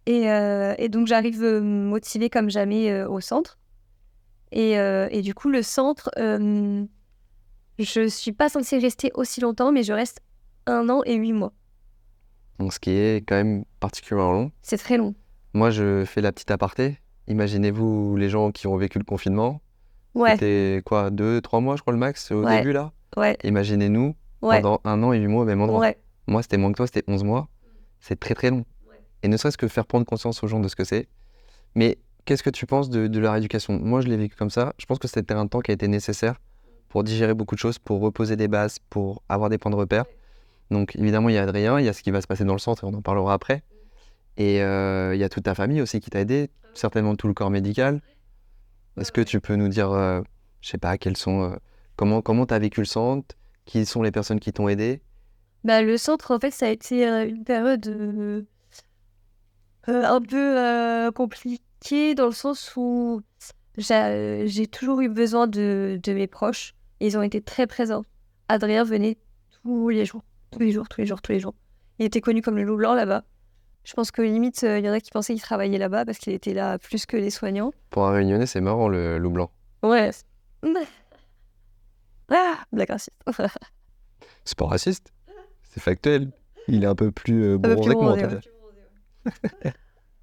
Speaker 2: Et donc, j'arrive motivée comme jamais au centre. Et du coup, le centre, je suis pas censée rester aussi longtemps, mais je reste 1 an et 8 mois.
Speaker 3: Donc, ce qui est quand même particulièrement long.
Speaker 2: C'est très long.
Speaker 3: Moi, je fais la petite aparté. Imaginez-vous les gens qui ont vécu le confinement.
Speaker 2: Ouais,
Speaker 3: C'était quoi, 2, 3 mois, je crois, le max au
Speaker 2: Ouais.
Speaker 3: début, là?
Speaker 2: ouais,
Speaker 3: Imaginez-nous
Speaker 2: ouais,
Speaker 3: pendant 1 an et 8 mois au même endroit.
Speaker 2: ouais.
Speaker 3: Moi, c'était moins que toi, c'était 11 mois. C'est très très long. Et ne serait-ce que faire prendre conscience aux gens de ce que c'est. Mais qu'est-ce que tu penses de la rééducation? Moi, je l'ai vécu comme ça. Je pense que c'était un temps qui a été nécessaire pour digérer beaucoup de choses, pour reposer des bases, pour avoir des points de repère. Donc, évidemment, il y a Adrien, il y a ce qui va se passer dans le centre et on en parlera après. Et il y a toute ta famille aussi qui t'a aidé, certainement tout le corps médical. Est-ce que tu peux nous dire, je sais pas, comment tu as vécu le centre? Qui sont les personnes qui t'ont aidé?
Speaker 2: Le centre, en fait, ça a été une période un peu compliquée dans le sens où j'ai toujours eu besoin de mes proches. Et ils ont été très présents. Adrien venait tous les jours. Tous les jours, tous les jours, tous les jours. Il était connu comme le loup blanc là-bas. Je pense que limite, il y en a qui pensaient qu'il travaillait là-bas parce qu'il était là plus que les soignants.
Speaker 3: Pour un Réunionnais, c'est marrant le loup blanc.
Speaker 2: Ouais. Ah, blague raciste.
Speaker 3: C'est pas raciste, c'est factuel. Il est un peu plus
Speaker 2: Un peu
Speaker 3: bronzé
Speaker 2: plus
Speaker 3: que moi, en
Speaker 2: bronzé,
Speaker 3: tout
Speaker 2: ouais.
Speaker 3: cas.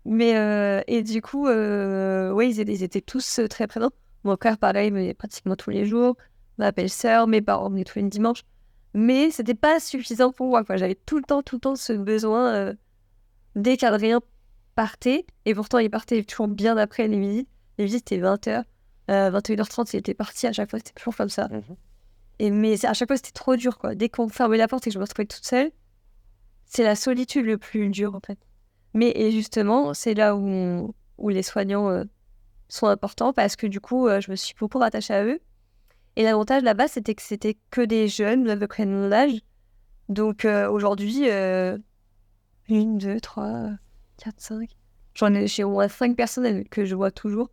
Speaker 2: Mais, et du coup, ouais, ils étaient tous très présents. Mon frère, pareil, mais pratiquement tous les jours. Ma belle-sœur, mes parents venaient tous les dimanches. Mais c'était pas suffisant pour moi, quoi. J'avais tout le temps ce besoin dès qu'Adrien partait. Et pourtant, il partait toujours bien après les visites. Les visites, c'était 20h. 21h30, il était parti. À chaque fois, c'était toujours comme ça. Mais à chaque fois, c'était trop dur, quoi. Dès qu'on fermait la porte et que je me retrouvais toute seule, c'est la solitude le plus dur, en fait. Et justement, c'est là où les soignants sont importants parce que du coup, je me suis beaucoup rattachée à eux. Et l'avantage là-bas, c'était que c'était que des jeunes, à peu près de mon âge. Donc aujourd'hui, 1, 2, 3, 4, 5. J'ai au moins 5 personnes que je vois toujours.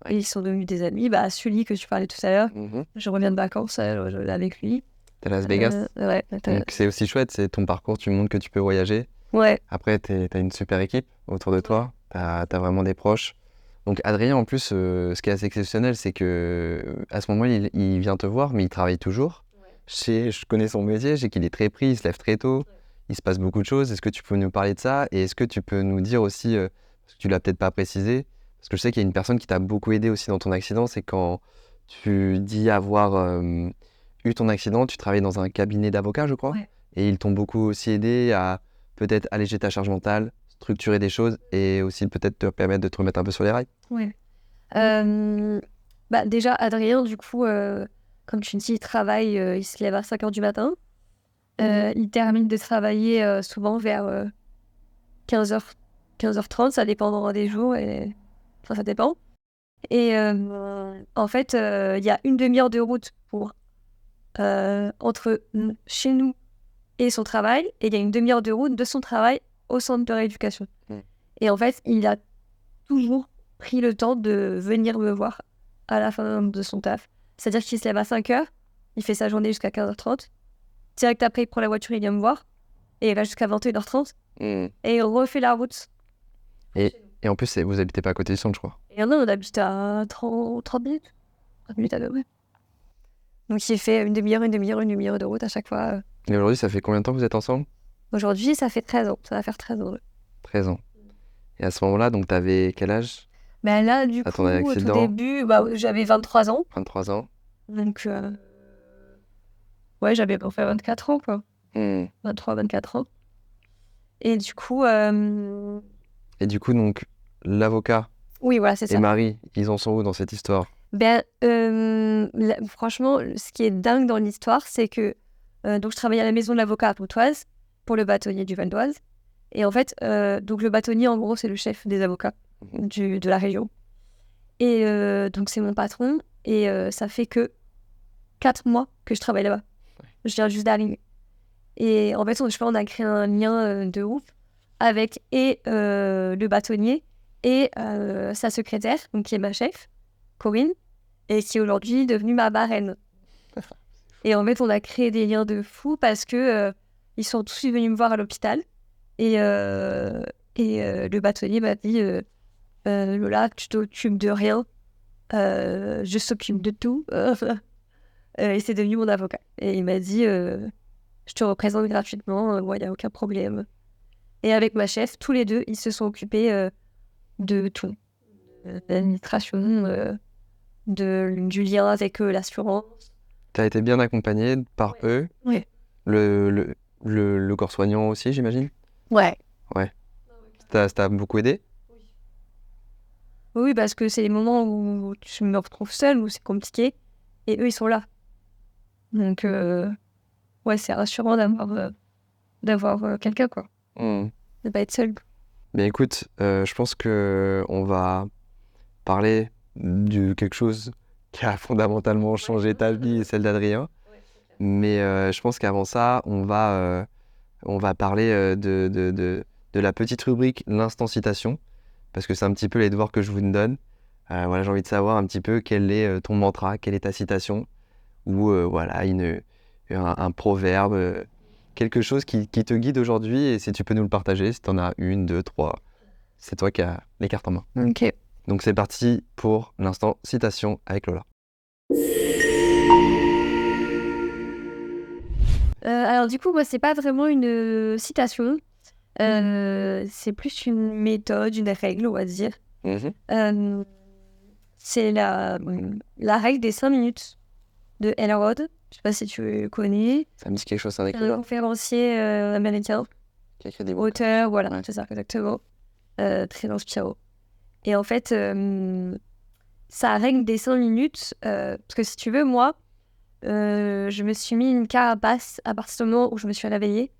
Speaker 2: Et ils sont devenus des amis. Bah, Sully, que tu parlais tout à l'heure,
Speaker 3: Mhm.
Speaker 2: je reviens de vacances avec lui.
Speaker 3: T'es à Las Vegas.
Speaker 2: Ouais,
Speaker 3: Donc c'est aussi chouette, c'est ton parcours, tu montres que tu peux voyager.
Speaker 2: ouais.
Speaker 3: Après, t'as une super équipe autour de toi, t'as vraiment des proches. Donc Adrien, en plus, ce qui est assez exceptionnel, c'est que à ce moment, il vient te voir, mais il travaille toujours. Je connais son métier, je sais qu'il est très pris, il se lève très tôt, il se passe beaucoup de choses. Est-ce que tu peux nous parler de ça? Et est-ce que tu peux nous dire aussi, parce que tu l'as peut-être pas précisé, parce que je sais qu'il y a une personne qui t'a beaucoup aidé aussi dans ton accident, c'est quand tu dis avoir eu ton accident, tu travailles dans un cabinet d'avocats, je crois,
Speaker 2: Ouais.
Speaker 3: et ils t'ont beaucoup aussi aidé à peut-être alléger ta charge mentale, structurer des choses et aussi peut-être te permettre de te remettre un peu sur les rails.
Speaker 2: Ouais. Bah, déjà, Adrien, du coup, comme tu dis, il travaille, il se lève à 5h du matin. Il termine de travailler souvent vers 15h, 15h30, ça dépend des jours. Enfin, ça dépend. Et en fait, il y a une demi-heure de route entre chez nous et son travail. Et il y a une demi-heure de route de son travail au centre de rééducation. Et en fait, il a toujours pris le temps de venir me voir à la fin de son taf. C'est-à-dire qu'il se lève à 5h, il fait sa journée jusqu'à 15h30. Direct après, il prend la voiture, il vient me voir. Et il va jusqu'à 21h30. Et il refait la route.
Speaker 3: Et en plus, vous habitez pas à côté du centre, je crois.
Speaker 2: Et on habite à 30 minutes. 30 minutes à peu près. Donc il fait une demi-heure de route à chaque fois.
Speaker 3: Et aujourd'hui, ça fait combien de temps que vous êtes ensemble?
Speaker 2: Aujourd'hui, ça fait 13 ans. Ça va faire 13 ans.
Speaker 3: 13 ans. Et à ce moment-là, donc t'avais quel âge?
Speaker 2: Ben là, du
Speaker 3: À
Speaker 2: coup,
Speaker 3: ton
Speaker 2: au tout
Speaker 3: accident?
Speaker 2: début, j'avais 23 ans.
Speaker 3: 23 ans.
Speaker 2: Donc, ouais, j'avais pour faire 24 ans, quoi.
Speaker 3: Hmm.
Speaker 2: 23, 24 ans. Et du coup,
Speaker 3: Et du coup, donc, l'avocat
Speaker 2: oui, voilà, c'est
Speaker 3: et
Speaker 2: ça.
Speaker 3: Marie, ils en sont où dans cette histoire?
Speaker 2: Ben, franchement, ce qui est dingue dans l'histoire, c'est que donc je travaillais à la maison de l'avocat à Pontoise pour le bâtonnier du Val d'Oise. Et en fait, donc le bâtonnier, en gros, c'est le chef des avocats de la région. Et donc, c'est mon patron. Et ça fait que 4 mois que je travaille là-bas. Je viens juste d'arriver. Et en fait, on a créé un lien de ouf avec le bâtonnier et sa secrétaire, donc qui est ma chef, Corinne, et qui est aujourd'hui devenue ma marraine. Et en fait, on a créé des liens de fou parce que ils sont tous venus me voir à l'hôpital. Et le bâtonnier m'a dit Lola, tu t'occupes de rien, je s'occupe de tout. Et c'est devenu mon avocat. Et il m'a dit je te représente gratuitement, moi, il n'y a aucun problème. Et avec ma chef, tous les deux, ils se sont occupés de tout. De l'administration, du lien avec l'assurance.
Speaker 3: T'as été bien accompagné par eux.
Speaker 2: Ouais.
Speaker 3: Le corps soignant aussi, j'imagine.
Speaker 2: Ouais.
Speaker 3: Ça t'a beaucoup aidé?
Speaker 2: Oui, parce que c'est les moments où je me retrouve seule, où c'est compliqué, et eux, ils sont là. Donc, ouais, c'est rassurant d'avoir quelqu'un, quoi. De pas être seul.
Speaker 3: Bien écoute, je pense que on va parler de quelque chose qui a fondamentalement changé ta vie et celle d'Adrien. Mais je pense qu'avant ça, on va parler de la petite rubrique l'instant citation, parce que c'est un petit peu les devoirs que je vous donne. Voilà, j'ai envie de savoir un petit peu quel est ton mantra, quelle est ta citation, ou voilà, un proverbe, quelque chose qui te guide aujourd'hui, et si tu peux nous le partager, si tu en as une, deux, trois, c'est toi qui as les cartes en main.
Speaker 2: Ok.
Speaker 3: Donc c'est parti pour l'instant citation avec Lola.
Speaker 2: Alors du coup, moi, c'est pas vraiment une citation. C'est plus une méthode, une règle, on va dire. C'est la règle des 5 minutes de Elrod. Je sais pas si tu connais.
Speaker 3: Ça me dit quelque chose, c'est un
Speaker 2: Un
Speaker 3: écrivain
Speaker 2: conférencier américain,
Speaker 3: qui a écrit des bouquins.
Speaker 2: auteur, voilà,
Speaker 3: Ouais.
Speaker 2: c'est ça, exactement. Très inspirant. Et en fait, sa règle des 5 minutes, parce que si tu veux, moi, je me suis mis une carapace à partir du moment où je me suis réveillée.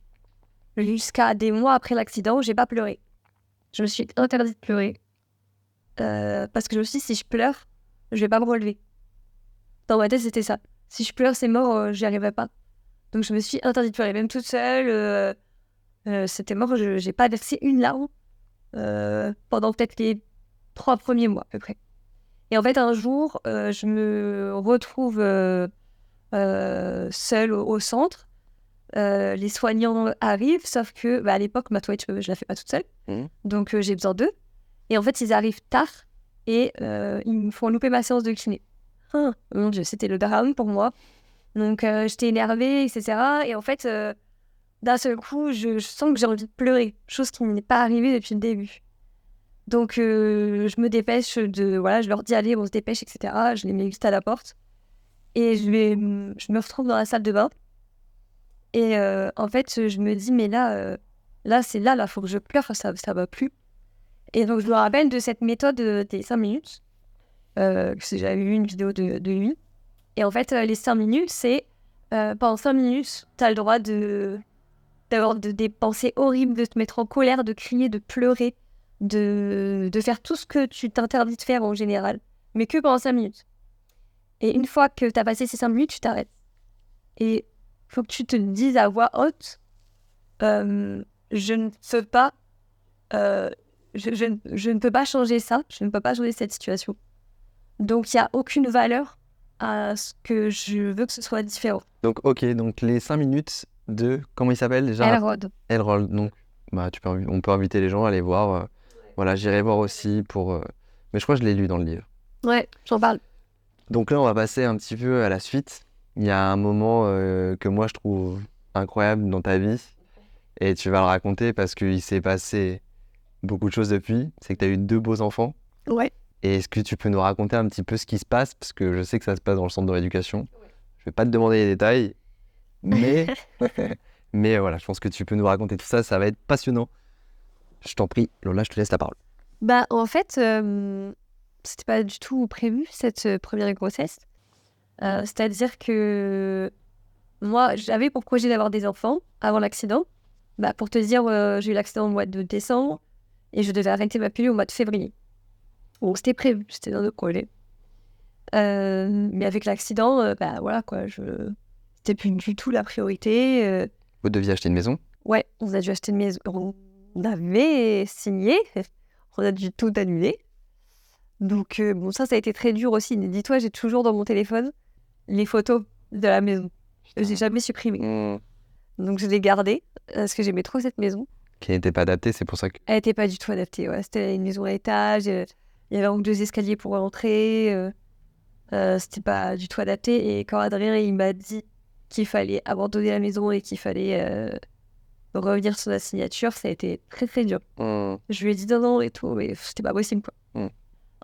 Speaker 2: Jusqu'à des mois après l'accident, j'ai pas pleuré. Je me suis interdit de pleurer. Parce que je me suis dit, si je pleure, je vais pas me relever. Dans ma tête, c'était ça. Si je pleure, c'est mort, j'y arriverai pas. Donc je me suis interdit de pleurer, même toute seule. C'était mort, j'ai pas versé une larme pendant peut-être les 3 premiers mois à peu près. Et en fait, un jour, je me retrouve seule au centre. Les soignants arrivent, sauf que à l'époque, ma toilette, je la fais pas toute seule. Donc, j'ai besoin d'eux. Et en fait, ils arrivent tard et ils me font louper ma séance de kiné. Mon Dieu, c'était le drame pour moi. Donc, j'étais énervée, etc. Et en fait, d'un seul coup, je sens que j'ai envie de pleurer, chose qui n'est pas arrivée depuis le début. Donc, je me dépêche je leur dis, allez, on se dépêche, etc. Je les mets vite à la porte. Et je me retrouve dans la salle de bain. Et en fait, je me dis, mais là, faut que je pleure, ça va plus. Et donc, je me rappelle de cette méthode des 5 minutes. J'avais vu une vidéo de lui. Et en fait, les 5 minutes, c'est pendant 5 minutes, tu as le droit d'avoir des pensées horribles, de te mettre en colère, de crier, de pleurer, de faire tout ce que tu t'interdis de faire en général, mais que pendant 5 minutes. Et une fois que tu as passé ces 5 minutes, tu t'arrêtes. Et il faut que tu te dises à voix haute, je ne peux pas, je ne peux pas changer ça, je ne peux pas changer cette situation. Donc, il n'y a aucune valeur à ce que je veux que ce soit différent.
Speaker 3: Donc, ok, donc les 5 minutes de... Comment il s'appelle déjà? Elrod. Donc, on peut inviter les gens à aller voir. Voilà, j'irai voir aussi pour... Mais je crois que je l'ai lu dans le livre.
Speaker 2: Ouais, j'en parle.
Speaker 3: Donc là, on va passer un petit peu à la suite. Il y a un moment que moi, je trouve incroyable dans ta vie. Et tu vas le raconter parce qu'il s'est passé beaucoup de choses depuis. C'est que tu as eu 2 beaux enfants.
Speaker 2: Ouais.
Speaker 3: Et est-ce que tu peux nous raconter un petit peu ce qui se passe? Parce que je sais que ça se passe dans le centre de rééducation. Je vais pas te demander les détails. Mais, mais voilà, je pense que tu peux nous raconter tout ça. Ça va être passionnant. Je t'en prie, Lola, je te laisse la parole.
Speaker 2: En fait, c'était pas du tout prévu, cette première grossesse. C'est-à-dire que moi, j'avais pour projet d'avoir des enfants avant l'accident. Pour te dire, j'ai eu l'accident au mois de décembre et je devais arrêter ma pilule au mois de février. Bon, c'était prévu, c'était dans le projet. Mais avec l'accident, voilà quoi, c'était plus du tout la priorité.
Speaker 3: Vous deviez acheter une maison?
Speaker 2: Ouais, on a dû acheter une maison. On avait signé, on a dû tout annuler. Donc, ça a été très dur aussi. Dis-toi, j'ai toujours dans mon téléphone les photos de la maison. Je les ai jamais supprimées. Donc, je l'ai gardée parce que j'aimais trop cette maison.
Speaker 3: Qui n'était pas adaptée, c'est pour ça que...
Speaker 2: Elle n'était pas du tout adaptée, ouais. C'était une maison à étage, il y avait donc 2 escaliers pour rentrer. C'était pas du tout adapté. Et quand Adrien, il m'a dit qu'il fallait abandonner la maison et qu'il fallait revenir sur la signature, ça a été très très dur. Je lui ai dit non et tout, mais c'était pas possible quoi.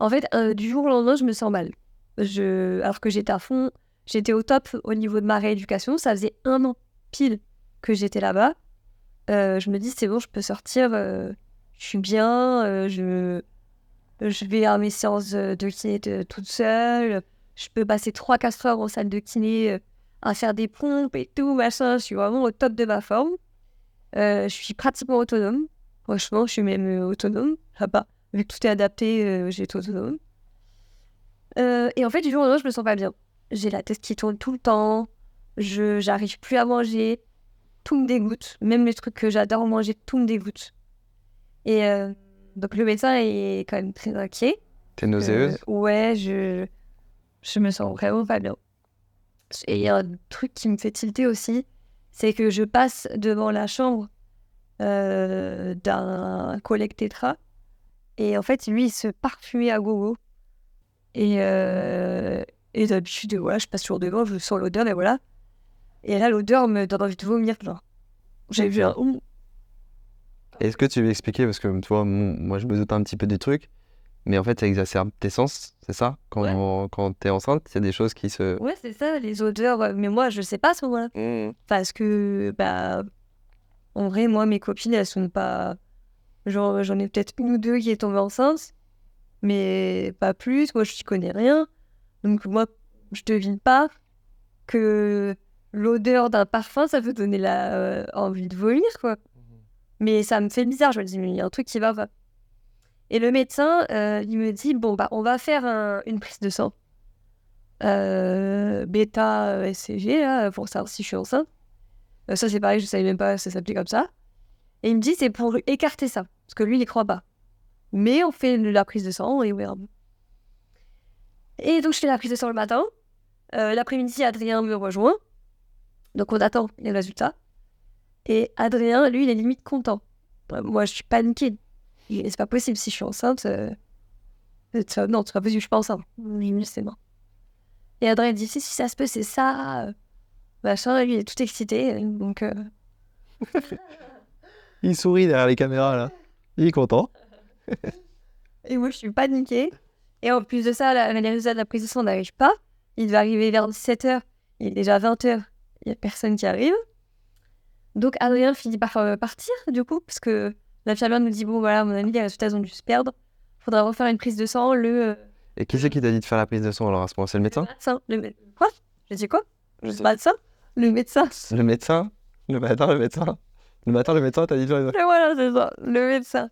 Speaker 2: En fait, du jour au lendemain, je me sens mal. Alors que j'étais à fond, j'étais au top au niveau de ma rééducation. Ça faisait 1 an pile que j'étais là-bas. Je me dis, c'est bon, je peux sortir, je suis bien, je vais à mes séances de kiné toute seule. Je peux passer 3-4 heures en salle de kiné à faire des pompes et tout, machin. Je suis vraiment au top de ma forme. Je suis pratiquement autonome. Franchement, je suis même autonome. Là-bas, vu que tout est adapté, j'ai été autonome. Et en fait, du jour au lendemain, je me sens pas bien. J'ai la tête qui tourne tout le temps. J'arrive plus à manger. Tout me dégoûte. Même les trucs que j'adore manger, tout me dégoûte. Et donc, le médecin est quand même très inquiet.
Speaker 3: T'es nauséeuse?
Speaker 2: Ouais, je me sens vraiment pas bien. Et il y a un truc qui me fait tilter aussi, c'est que je passe devant la chambre d'un collègue tétra. Et en fait, lui, il se parfumait à gogo. Et d'habitude, voilà, je passe toujours devant, je sens l'odeur, et voilà. Et là, l'odeur me donne envie de vomir, genre. J'ai vu un...
Speaker 3: Est-ce que tu veux expliquer, parce que tu vois, moi je me doute un petit peu du truc, mais en fait ça exacerbe tes sens, c'est ça? Quand t'es enceinte, il y a des choses qui se...
Speaker 2: Ouais, c'est ça, les odeurs, mais moi je sais pas à ce moment-là. Parce que, en vrai, moi mes copines, elles sont pas... Genre, j'en ai peut-être 1 ou 2 qui est tombée enceinte, mais pas plus, moi je connais rien. Donc moi, je devine pas que l'odeur d'un parfum, ça peut donner envie de vomir, quoi. Mais ça me fait bizarre, je me dis, mais il y a un truc qui va pas. Et le médecin, il me dit, bon, on va faire une prise de sang. Bêta SCG, là, pour savoir si je suis enceinte. Ça, c'est pareil, je savais même pas que ça s'appelait comme ça. Et il me dit, c'est pour écarter ça. Parce que lui, il y croit pas. Mais on fait la prise de sang et on verra. Et donc, je fais la prise de sang le matin. L'après-midi, Adrien me rejoint. Donc, on attend les résultats. Et Adrien, lui, il est limite content. Moi, je suis paniquée. C'est pas possible, si je suis enceinte. Non, c'est pas possible, je suis pas enceinte. C'est mort. Et Adrien dit si ça se peut, c'est ça. Machin, lui, il est tout excité. Donc.
Speaker 3: Il sourit derrière les caméras, là. Il est content.
Speaker 2: Et moi, je suis paniquée. Et en plus de ça, les résultats de la prise de sang n'arrivent pas. Il va arriver vers 17h. Il est déjà 20h. Il n'y a personne qui arrive. Donc, Adrien finit par partir, du coup, parce que l'infirmière nous dit bon, voilà, à mon avis, les résultats ont dû se perdre. Il faudra refaire une prise de sang.
Speaker 3: Et qui c'est qui t'a dit de faire la prise de sang alors à ce moment? C'est le médecin?
Speaker 2: Quoi? J'ai dit quoi?
Speaker 3: Je sais.
Speaker 2: Le médecin? Le médecin.
Speaker 3: Le médecin? Le matin, le médecin? Le matin, le médecin t'a dit de faire
Speaker 2: Et voilà, c'est ça, le médecin.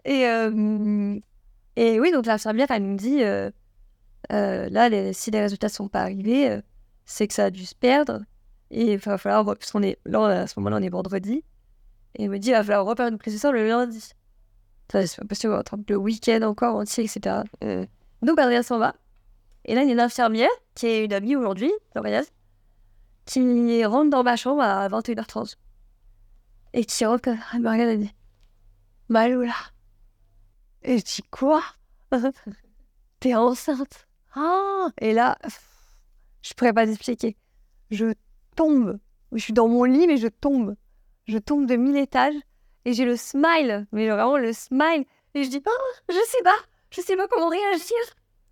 Speaker 2: Et oui, donc l'infirmière, elle nous dit là, si les résultats ne sont pas arrivés, c'est que ça a dû se perdre. Et il va falloir, puisqu'on est là, à ce moment-là, on est vendredi. Et elle me dit il va falloir refaire une prise de sang le lundi. Ça, c'est pas possible, on va attendre le week-end encore entier, etc. Donc Adrien s'en va. Et là, il y a une infirmière, qui est une amie aujourd'hui, Lauriane, qui rentre dans ma chambre à 21h30. Et qui rentre, elle me regarde et dit Malou là. Et je dis quoi? T'es enceinte? Ah! Et là, je pourrais pas t'expliquer. Je tombe. Je suis dans mon lit, mais je tombe. Je tombe de 1000 étages et j'ai le smile, mais vraiment le smile. Et je dis je sais pas comment réagir.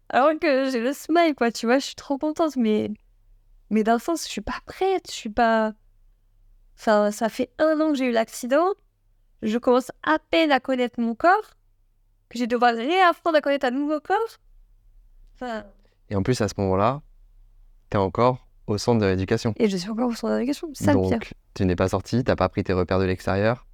Speaker 2: Alors que j'ai le smile, quoi, tu vois, je suis trop contente, mais d'un sens, je suis pas prête, je suis pas. Enfin, ça fait 1 an que j'ai eu l'accident. Je commence à peine à connaître mon corps, que je vais devoir réapprendre à connaître un nouveau corps. Enfin...
Speaker 3: Et en plus, à ce moment-là, t'es encore au centre de l'éducation.
Speaker 2: Et je suis encore au centre de l'éducation, c'est ça le pire.
Speaker 3: Donc, tu n'es pas sorti, t'as pas pris tes repères de l'extérieur,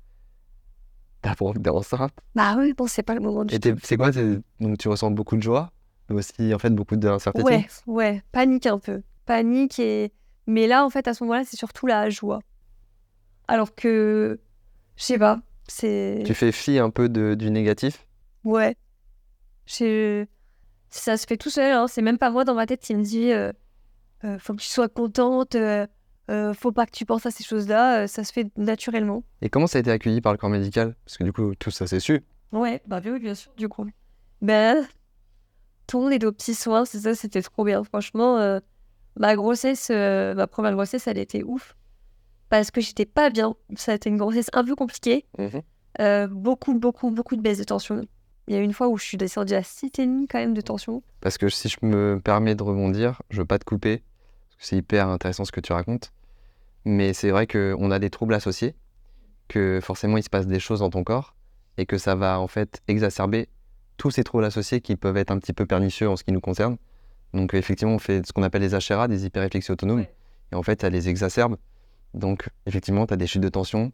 Speaker 3: t'as pour t'es enceinte.
Speaker 2: Bah oui, bon, c'est pas le moment du tout.
Speaker 3: C'est quoi donc tu ressens beaucoup de joie, mais aussi en fait beaucoup d'incertitude.
Speaker 2: Ouais, panique un peu. Panique et... Mais là, en fait, à ce moment-là, c'est surtout la joie. Alors que, je sais pas, c'est...
Speaker 3: Tu fais fi un peu du négatif.
Speaker 2: Ouais. Ça se fait tout seul, hein. C'est même pas moi dans ma tête qui me dit faut que tu sois contente, faut pas que tu penses à ces choses-là, ça se fait naturellement.
Speaker 3: Et comment ça a été accueilli par le corps médical? Parce que du coup, tout ça s'est su.
Speaker 2: Ouais, bah oui, bien sûr, du coup. Ben, tout le monde est aux petits soins, c'est ça, c'était trop bien. Franchement, ma première grossesse, elle était ouf. Parce que j'étais pas bien. Ça a été une grossesse un peu compliquée. Beaucoup de baisse de tension. Il y a une fois où je suis descendue à 6,5 quand même de tension.
Speaker 3: Parce que si je me permets de rebondir, je veux pas te couper, parce que c'est hyper intéressant ce que tu racontes. Mais c'est vrai qu'on a des troubles associés, que forcément il se passe des choses dans ton corps, et que ça va en fait exacerber tous ces troubles associés qui peuvent être un petit peu pernicieux en ce qui nous concerne. Donc effectivement, on fait ce qu'on appelle les HRA, des hyperréflexies autonomes, et en fait, ça les exacerbe. Donc effectivement, tu as des chutes de tension,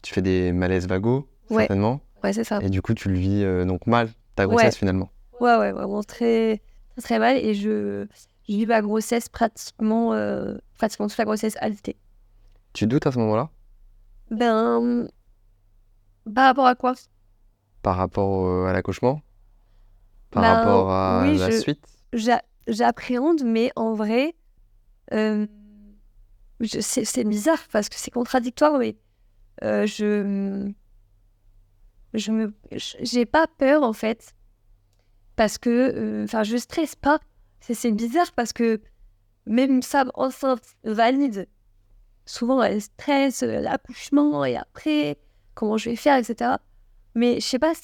Speaker 3: tu fais des malaises vagos, certainement.
Speaker 2: Ouais, c'est ça.
Speaker 3: Et du coup, tu le vis donc mal, ta grossesse finalement.
Speaker 2: Ouais, vraiment très, très, très mal. Et je vis ma grossesse pratiquement toute la grossesse alitée.
Speaker 3: Tu doutes à ce moment-là?
Speaker 2: Ben, par rapport à quoi?
Speaker 3: Par rapport à l'accouchement? Par rapport à la suite?
Speaker 2: J'appréhende, mais en vrai, c'est bizarre parce que c'est contradictoire, mais j'ai pas peur en fait parce que je stresse pas. C'est bizarre parce que même une femme enceinte valide, souvent elle stresse l'accouchement et après comment je vais faire, etc. Mais je sais pas,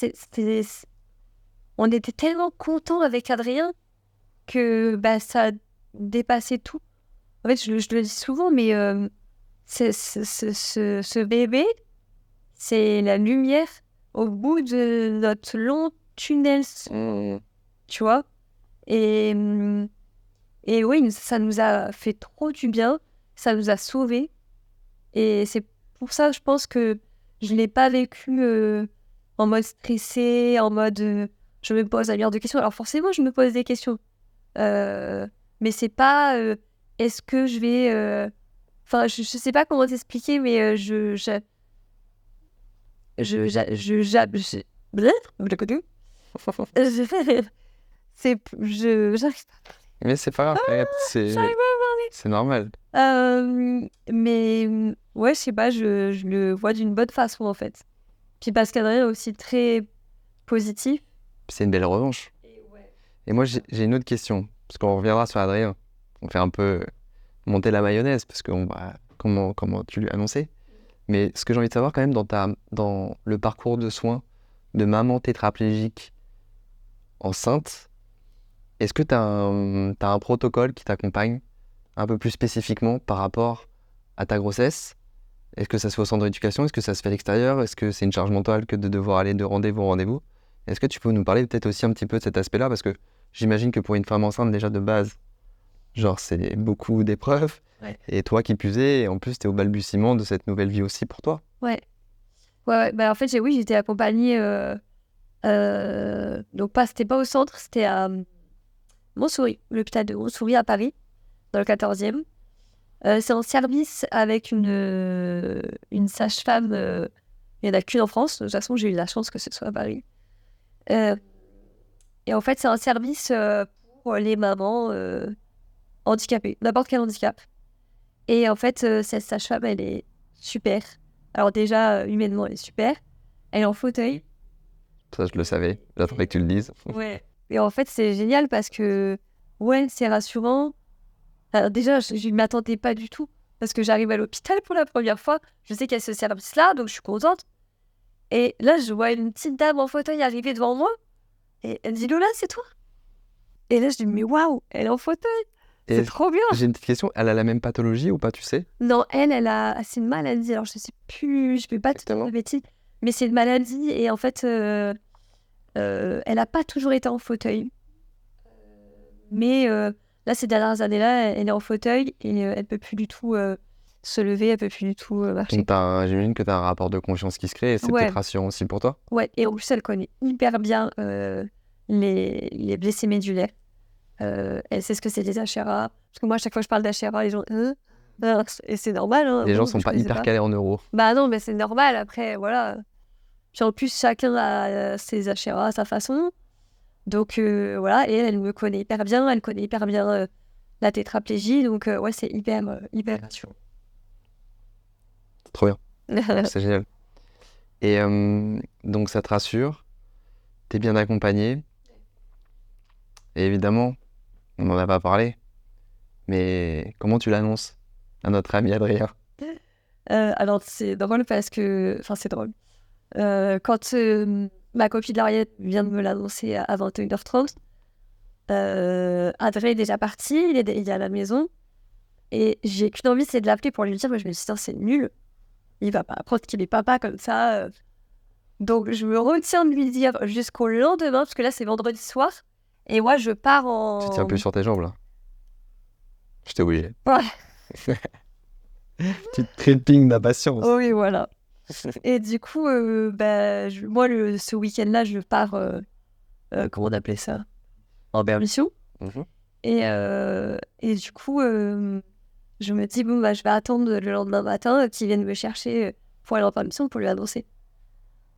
Speaker 2: on était tellement contents avec Adrien que ça dépassait tout. En fait, je le dis souvent, mais ce bébé, c'est la lumière au bout de notre long tunnel, tu vois. Et oui, ça nous a fait trop du bien, ça nous a sauvés. Et c'est pour ça, je pense que je ne l'ai pas vécu en mode stressé, en mode je me pose la milliard de questions. Alors forcément, je me pose des questions. Mais c'est pas est-ce que je vais... Enfin, je sais pas comment t'expliquer, mais j'arrive
Speaker 3: Mais c'est pas grave, regarde,
Speaker 2: j'arrive pas
Speaker 3: c'est normal.
Speaker 2: mais ouais, je sais pas, je le vois d'une bonne façon en fait. Puis parce qu'Adrien est aussi très positif.
Speaker 3: C'est une belle revanche. Et moi, j'ai une autre question, parce qu'on reviendra sur Adrien. On fait un peu monter la mayonnaise, parce que comment tu lui as annoncé. Mais ce que j'ai envie de savoir quand même dans le parcours de soins de maman tétraplégique enceinte, est-ce que tu as un protocole qui t'accompagne un peu plus spécifiquement par rapport à ta grossesse? Est-ce que ça se fait au centre d'éducation? Est-ce que ça se fait à l'extérieur? Est-ce que c'est une charge mentale que de devoir aller de rendez-vous en rendez-vous? Est-ce que tu peux nous parler peut-être aussi un petit peu de cet aspect-là? Parce que j'imagine que pour une femme enceinte, déjà de base, genre c'est beaucoup d'épreuves.
Speaker 2: Ouais.
Speaker 3: Et toi qui plus es, et en plus tu es au balbutiement de cette nouvelle vie aussi pour toi.
Speaker 2: Ouais. Bah, en fait, j'étais accompagnée. Donc, c'était pas au centre, c'était à Montsouris, l'hôpital de Montsouris à Paris, dans le 14e. C'est en service avec une sage-femme. Il n'y en a qu'une en France. De toute façon, j'ai eu la chance que ce soit à Paris. Et en fait, c'est un service pour les mamans handicapées, n'importe quel handicap. Et en fait, cette sage-femme, elle est super. Alors déjà, humainement, elle est super. Elle est en fauteuil.
Speaker 3: Ça, je le savais. J'attendais que tu le dises.
Speaker 2: Ouais. Et en fait, c'est génial parce que, ouais, c'est rassurant. Alors déjà, je ne m'attendais pas du tout. Parce que j'arrive à l'hôpital pour la première fois. Je sais qu'il y a ce service-là, donc je suis contente. Et là, je vois une petite dame en fauteuil arriver devant moi. Et elle me dit, Lola, c'est toi? Et là, je dis, mais waouh, elle est en fauteuil.
Speaker 3: Et
Speaker 2: C'est trop bien.
Speaker 3: j'ai une petite question. Elle a la même pathologie ou pas, tu sais?
Speaker 2: Non, c'est une maladie. Alors, je sais plus, je ne vais pas te dire de bêtises. Mais c'est une maladie et en fait, elle n'a pas toujours été en fauteuil. Mais là, ces dernières années-là, elle est en fauteuil et elle ne peut plus du tout se lever, elle ne peut plus du tout marcher.
Speaker 3: Donc j'imagine que tu as un rapport de confiance qui se crée et c'est peut-être rassurant aussi pour toi.
Speaker 2: Ouais, et en plus, elle connaît hyper bien les blessés médulaires. Elle sait ce que c'est des HRA. Parce que moi, à chaque fois que je parle d'HRA, les gens... et c'est normal. Hein,
Speaker 3: les gens sont pas hyper calés en euros.
Speaker 2: Bah non, mais c'est normal. Après, voilà. Puis en plus, chacun a ses HRA à sa façon. Donc voilà, et elle me connaît hyper bien. Elle connaît hyper bien la tétraplégie. Donc ouais, c'est hyper rassurant.
Speaker 3: Trop bien. C'est génial. Et donc ça te rassure. T'es bien accompagné. Et évidemment, on n'en a pas parlé. Mais comment tu l'annonces à notre ami Adrien?
Speaker 2: Alors c'est drôle parce que... Enfin, c'est drôle. Quand ma copine Lauriette vient de me l'annoncer à 21h30, Adrien est déjà parti, il est à la maison. Et j'ai qu'une envie, c'est de l'appeler pour lui dire, mais je me dis, c'est nul. Il va pas apprendre qu'il est papa comme ça. Donc je me retiens de lui dire jusqu'au lendemain, parce que là c'est vendredi soir. Et moi je pars en...
Speaker 3: Tu tiens plus sur tes jambes là. Je t'ai obligé.
Speaker 2: Ouais.
Speaker 3: Tu trépignes d'impatience.
Speaker 2: Oui, voilà. Et du coup, moi, ce week-end-là, je pars, comment on appelait ça? En permission. Et du coup, je me dis, bon, je vais attendre le lendemain matin qu'ils viennent me chercher pour aller en permission pour lui annoncer.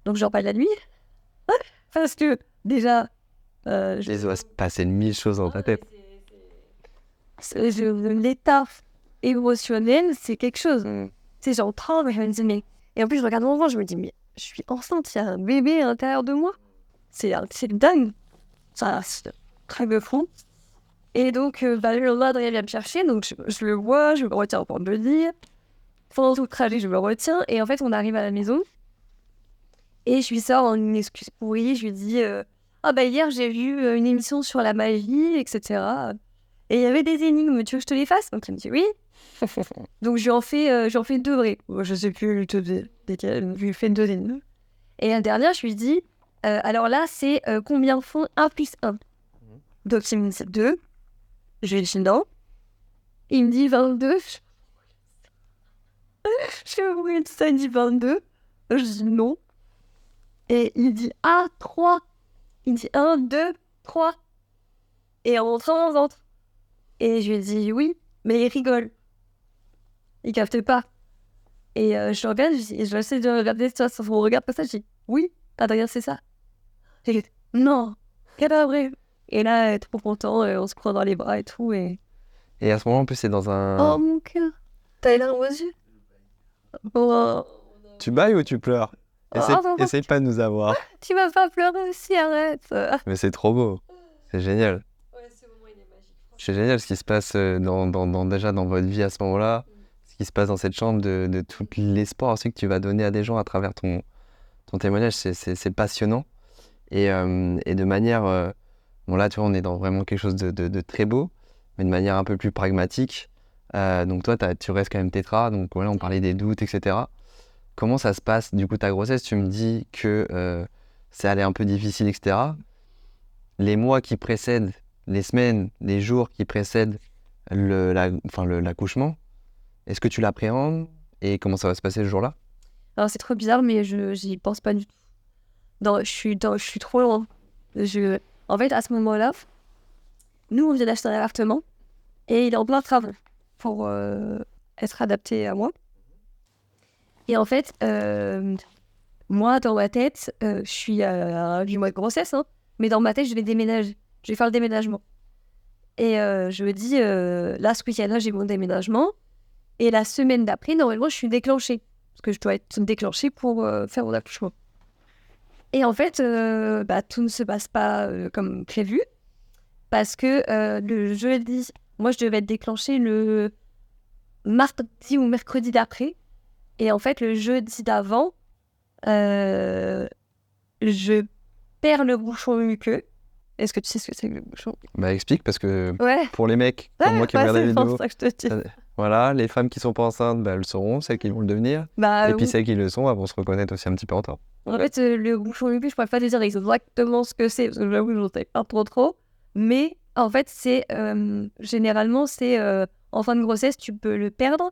Speaker 2: Donc, je dors pas de la nuit. Parce que, déjà...
Speaker 3: Il doit se passer 1000 choses dans ta tête.
Speaker 2: L'état émotionnel, c'est quelque chose. Tu sais, j'en tremble, je me dis, mais... Et en plus, je regarde mon ventre, je me dis, mais je suis enceinte, il y a un bébé à l'intérieur de moi. C'est dingue. Ça, c'est très me fou. Et donc, le lendemain, Adrien vient me chercher, donc je le vois, je me retiens pour me le dire. Pendant tout le trajet, je me retiens. Et en fait, on arrive à la maison. Et je lui sors en une excuse pourrie. Je lui dis, hier, j'ai vu une émission sur la magie, etc. Et il y avait des énigmes, tu veux que je te les fasse? Donc, il me dit oui. Donc, j'en fais 2 vraies. Je sais plus desquelles. Je lui fais 2 énigmes. Et la dernière, je lui dis, alors là, c'est combien font 1 plus 1? Donc, il me dit 2. Je lui dis non. Il me dit 22. Je brûle ça, il dit 22. Je dis non. Et il dit 3. Il dit 1, 2, 3. Et en montrant mon ventre. Et je lui dis oui, mais il rigole. Il capte pas. Et je regarde, je essaie de regarder sur son regard, comme ça, je dis oui, Adrien, c'est ça. J'ai dit non, quel vrai. Et là, trop content, on se prend dans les bras et tout. Et
Speaker 3: Et à ce moment, en plus, c'est dans
Speaker 2: oh
Speaker 3: un.
Speaker 2: mon cœur, t'as les larmes aux yeux. Oh,
Speaker 3: Tu bailles ou tu pleures?
Speaker 2: oh, non,
Speaker 3: Essaye pas de nous avoir.
Speaker 2: tu vas pas pleurer aussi, arrête.
Speaker 3: Mais c'est trop beau. C'est génial.
Speaker 2: Ouais, ce moment, il est magique.
Speaker 3: C'est génial ce qui se passe déjà dans votre vie à ce moment-là. Ce qui se passe dans cette chambre, de tout l'espoir aussi que tu vas donner à des gens à travers ton témoignage. C'est passionnant. Et de manière. Bon, là, tu vois, on est dans vraiment quelque chose de très beau, mais de manière un peu plus pragmatique. Donc, toi, tu restes quand même tétra. Donc, voilà, on parlait des doutes, etc. Comment ça se passe, du coup, ta grossesse? Tu me dis que c'est allé un peu difficile, etc. Les mois qui précèdent, les semaines, les jours qui précèdent l'accouchement, est-ce que tu l'appréhendes? Et comment ça va se passer ce jour-là?
Speaker 2: Alors, c'est trop bizarre, mais j'y pense pas du tout. Je suis trop loin. En fait, à ce moment-là, nous, on vient d'acheter un appartement et il est en plein travaux pour être adapté à moi. Et en fait, moi, dans ma tête, je suis à 8 mois de grossesse, hein, mais dans ma tête, je vais déménager. Je vais faire le déménagement. Et je me dis, là, ce week-end-là, j'ai mon déménagement. Et la semaine d'après, normalement, je suis déclenchée. Parce que je dois être déclenchée pour faire mon accouchement. Et en fait, tout ne se passe pas comme prévu. Parce que le jeudi, moi, je devais être déclenchée le mardi ou mercredi d'après. Et en fait, le jeudi d'avant, je perds le bouchon muqueux. Est-ce que tu sais ce que c'est que le bouchon?
Speaker 3: Bah, explique, parce que
Speaker 2: Ouais.
Speaker 3: pour les mecs comme moi qui regardent la
Speaker 2: c'est
Speaker 3: vidéo,
Speaker 2: pour ça que je te dis.
Speaker 3: voilà, les femmes qui sont pas enceintes, bah, elles le sauront, celles qui vont le devenir.
Speaker 2: Bah,
Speaker 3: Et puis
Speaker 2: oui.
Speaker 3: celles qui le sont, elles vont se reconnaître aussi un petit peu en toi.
Speaker 2: En fait, le bouchon muqueux, je pourrais pas te dire exactement ce que c'est, parce que j'avoue, je ne sais pas trop. Mais en fait, c'est généralement, c'est en fin de grossesse, tu peux le perdre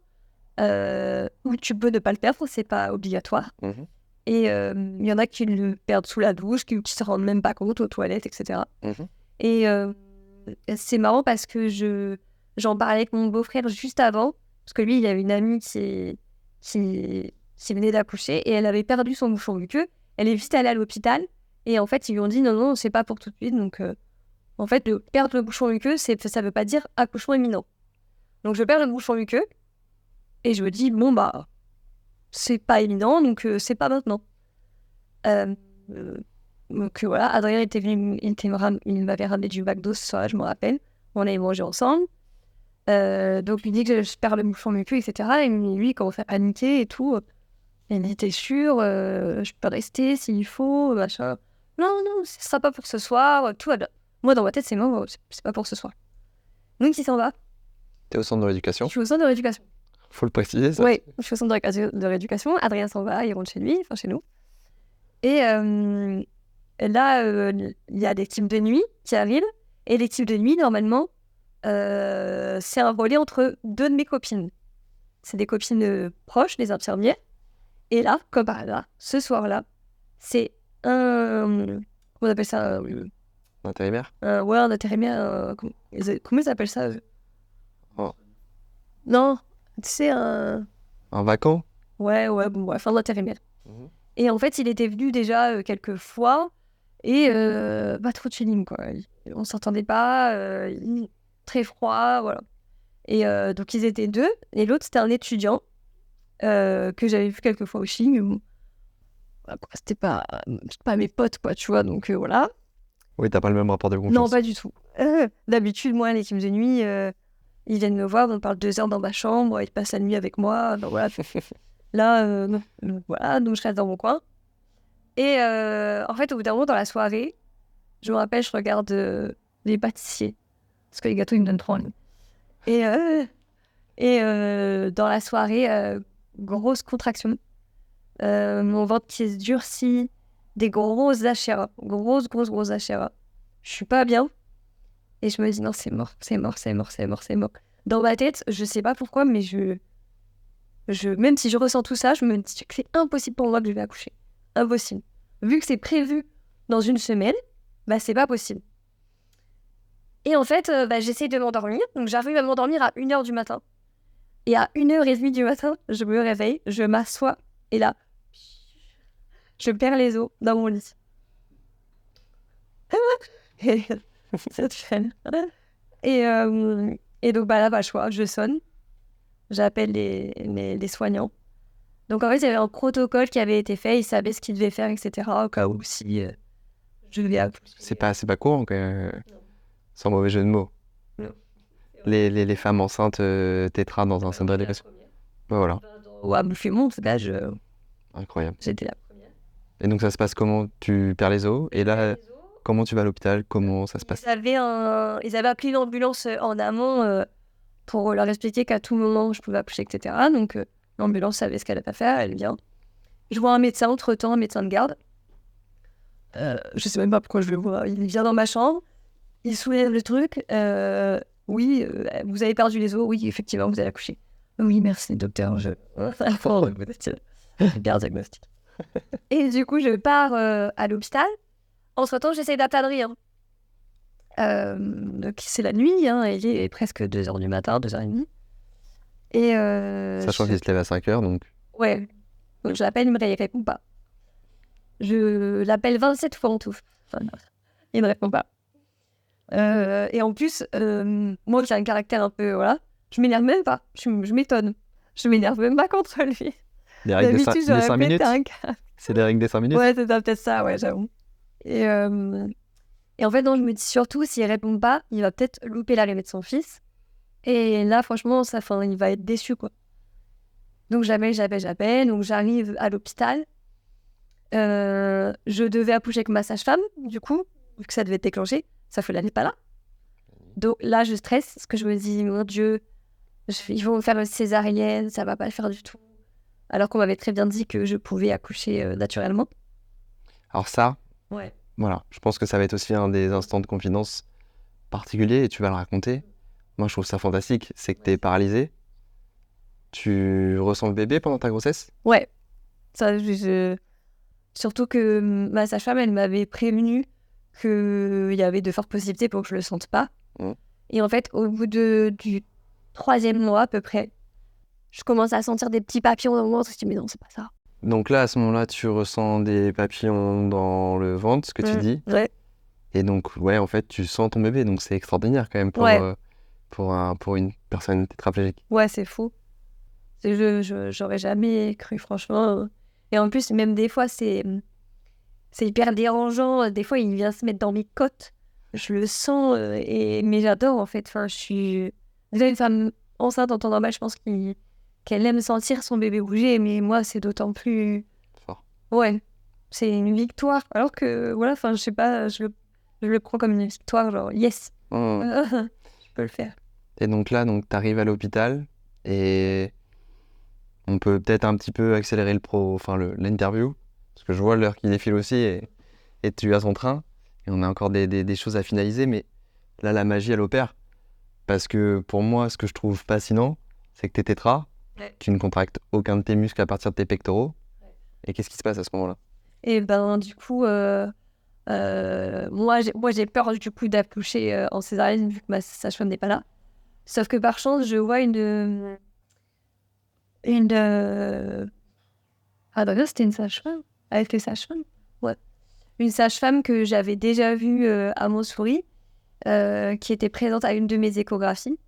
Speaker 2: ou tu peux ne pas le perdre, c'est pas obligatoire.
Speaker 3: Mhm.
Speaker 2: Et il y en a qui le perdent sous la douche, qui se rendent même pas compte aux toilettes, etc.
Speaker 3: Mhm.
Speaker 2: Et c'est marrant parce que j'en parlais avec mon beau-frère juste avant, parce que lui, il avait une amie qui venait d'accoucher et elle avait perdu son bouchon muqueux. Elle est vite allée à l'hôpital et en fait, ils lui ont dit non, c'est pas pour tout de suite. Donc, en fait, perdre le bouchon muqueux, ça veut pas dire accouchement imminent. Donc, je perds le bouchon muqueux et je me dis, bon, bah, c'est pas imminent, donc c'est pas maintenant. Donc voilà, Adrien était venu, il m'avait ramené du McDo ce soir, je me rappelle. On avait mangé ensemble. Donc il dit que je perds le bouchon muqueux, etc. Et lui, il commence à paniquer et tout. Il me dit, t'es sûr, je peux rester s'il faut, machin. Non, ce sera pas pour ce soir, tout va bien. Moi, dans ma tête, c'est non, c'est pas pour ce soir. Donc il s'en va.
Speaker 3: T'es au centre de
Speaker 2: Je
Speaker 3: rééducation,
Speaker 2: suis au centre de rééducation.
Speaker 3: faut le préciser, ça.
Speaker 2: Oui, je suis au centre de rééducation. Adrien s'en va, il rentre chez lui, enfin chez nous. Et là, il y a des types de nuit qui arrivent. Et les types de nuit, normalement, c'est un relais entre deux de mes copines. C'est des copines proches, des infirmières. Et là, comme par hasard, ce soir-là, c'est un... Comment on appelle ça
Speaker 3: Intérimaire?
Speaker 2: Ouais, un intérimaire. Comment ils appellent ça
Speaker 3: Oh.
Speaker 2: Non, c'est un...
Speaker 3: Un vacant?
Speaker 2: Ouais, bon, bref, un intérimaire.
Speaker 3: Mhm.
Speaker 2: Et en fait, il était venu déjà quelques fois et pas trop de feeling, quoi. On s'entendait pas, très froid, voilà. Et donc, ils étaient deux. Et l'autre, c'était un étudiant que j'avais vu quelques fois aussi. Mais bon, voilà, quoi, c'était pas mes potes, quoi, tu vois. Donc, voilà.
Speaker 3: Oui, t'as pas le même rapport de confiance.
Speaker 2: Non, pas du tout. D'habitude, moi, l'équipe de nuit, ils viennent me voir, on parle 2 heures dans ma chambre, ils passent la nuit avec moi. Donc, voilà. Là, non. Voilà, donc je reste dans mon coin. Et en fait, au bout d'un moment, dans la soirée, je me rappelle, je regarde les pâtissiers. Parce que les gâteaux, ils me donnent trop envie. Et dans la soirée, grosse contraction. Mon ventre qui se durcit. Des grosses achéras. Grosses achéras. Je suis pas bien. Et je me dis, non, c'est mort. Dans ma tête, je sais pas pourquoi, mais même si je ressens tout ça, je me dis que c'est impossible pour moi que je vais accoucher. Impossible. Vu que c'est prévu dans une semaine, bah c'est pas possible. Et en fait, j'essaie de m'endormir. Donc j'arrive à m'endormir à 1h du matin. Et à 1h30 du matin, je me réveille, je m'assois. Et là, je perds les os dans mon lit. Et cette chaîne. Et donc, là, pas le choix, je sonne. J'appelle les soignants. Donc, en fait, il y avait un protocole qui avait été fait. Ils savaient ce qu'ils devaient faire, etc. Au cas où si je devais accoucher.
Speaker 3: C'est pas courant, quand même.
Speaker 2: Non.
Speaker 3: Sans mauvais jeu de mots.
Speaker 2: Non.
Speaker 3: Les femmes enceintes tétra dans un centre d'éducation. Ouais, voilà.
Speaker 2: À mon âge,
Speaker 3: Incroyable.
Speaker 2: j'étais la première.
Speaker 3: Et donc, ça se passe comment? Tu perds les os? Et là, comment tu vas à l'hôpital? Comment ça se passe?
Speaker 2: Ils avaient appelé l'ambulance en amont pour leur expliquer qu'à tout moment, je pouvais accoucher, etc. Donc, l'ambulance savait ce qu'elle avait à faire, elle vient. Je vois un médecin, entre-temps, un médecin de garde. Je sais même pas pourquoi je le vois. Il vient dans ma chambre, il soulève le truc. Oui, vous avez perdu les os. Oui, effectivement, vous allez accoucher. Oui, merci, docteur. Bien diagnostic. Et du coup, je pars à l'hôpital. Entre-temps, j'essaie d'attendrir. Donc, c'est la nuit, hein, il est presque 2h du matin, 2h30. Et
Speaker 3: Sachant qu'il se lève à 5h, donc.
Speaker 2: ouais. Donc, je l'appelle, il me répond pas. Je l'appelle 27 fois en tout. Enfin, il me répond pas. Et en plus, moi qui ai un caractère un peu, voilà, je m'énerve même pas. Je m'étonne. Je m'énerve même pas contre lui.
Speaker 3: Les règles des
Speaker 2: D'habitude,
Speaker 3: 5
Speaker 2: j'aurais
Speaker 3: minutes?
Speaker 2: pété un câble.
Speaker 3: C'est les règles des 5 minutes?
Speaker 2: Ouais, c'est peut-être ça, ouais, j'avoue. Et en fait, non, je me dis surtout, s'il répond pas, il va peut-être louper l'arrivée de son fils. Et là, franchement, il va être déçu, quoi. Donc, j'appelle. Donc, j'arrive à l'hôpital. Je devais accoucher avec ma sage-femme, du coup, vu que ça devait être déclenché. Sauf qu'elle n'est pas là. Donc là, je stresse, parce que je me dis, mon Dieu, ils vont me faire une césarienne, ça va pas le faire du tout. Alors qu'on m'avait très bien dit que je pouvais accoucher naturellement.
Speaker 3: Alors ça,
Speaker 2: Ouais.
Speaker 3: voilà, je pense que ça va être aussi un des instants de confidence particuliers et tu vas le raconter. Moi, je trouve ça fantastique, c'est que tu es paralysée. Tu ressens le bébé pendant ta grossesse?
Speaker 2: Ouais. Ça, surtout que ma sage-femme, elle m'avait prévenu qu'il y avait de fortes possibilités pour que je le sente pas. Et en fait, au bout du 3e mois à peu près, je commence à sentir des petits papillons dans le ventre. Je me dis, mais non, c'est pas ça.
Speaker 3: Donc là, à ce moment-là, tu ressens des papillons dans le ventre, ce que tu dis.
Speaker 2: Ouais.
Speaker 3: Et donc, ouais, en fait, tu sens ton bébé. Donc, c'est extraordinaire quand même pour une personne tétraplégique.
Speaker 2: Ouais, c'est fou. J'aurais jamais cru, franchement. Et en plus, même des fois, c'est hyper dérangeant. Des fois, il vient se mettre dans mes côtes. Je le sens, mais j'adore, en fait. Enfin, je suis... Déjà, une femme enceinte, en temps normal, je pense qu'elle aime sentir son bébé bouger. Mais moi, c'est d'autant plus...
Speaker 3: Fort.
Speaker 2: Ouais, c'est une victoire. Alors que, voilà, enfin, je sais pas, je le prends comme une victoire, genre, yes, je peux le faire.
Speaker 3: Et donc là, tu arrives à l'hôpital et on peut peut-être un petit peu accélérer l'interview, parce que je vois l'heure qui défile aussi et tu as ton train et on a encore des choses à finaliser, mais là, la magie, elle opère. Parce que pour moi, ce que je trouve fascinant, c'est que tu es tétra, tu ne contractes aucun de tes muscles à partir de tes pectoraux. Et qu'est-ce qui se passe à ce moment-là?
Speaker 2: Et ben, du coup, moi, j'ai peur du coup d'accoucher en césarienne vu que ma sage-femme n'est pas là. Sauf que par chance, je vois ah bah là, c'était une sage-femme. Elle était sage-femme. Ouais. Une sage-femme que j'avais déjà vue à Montsouris, qui était présente à une de mes échographies.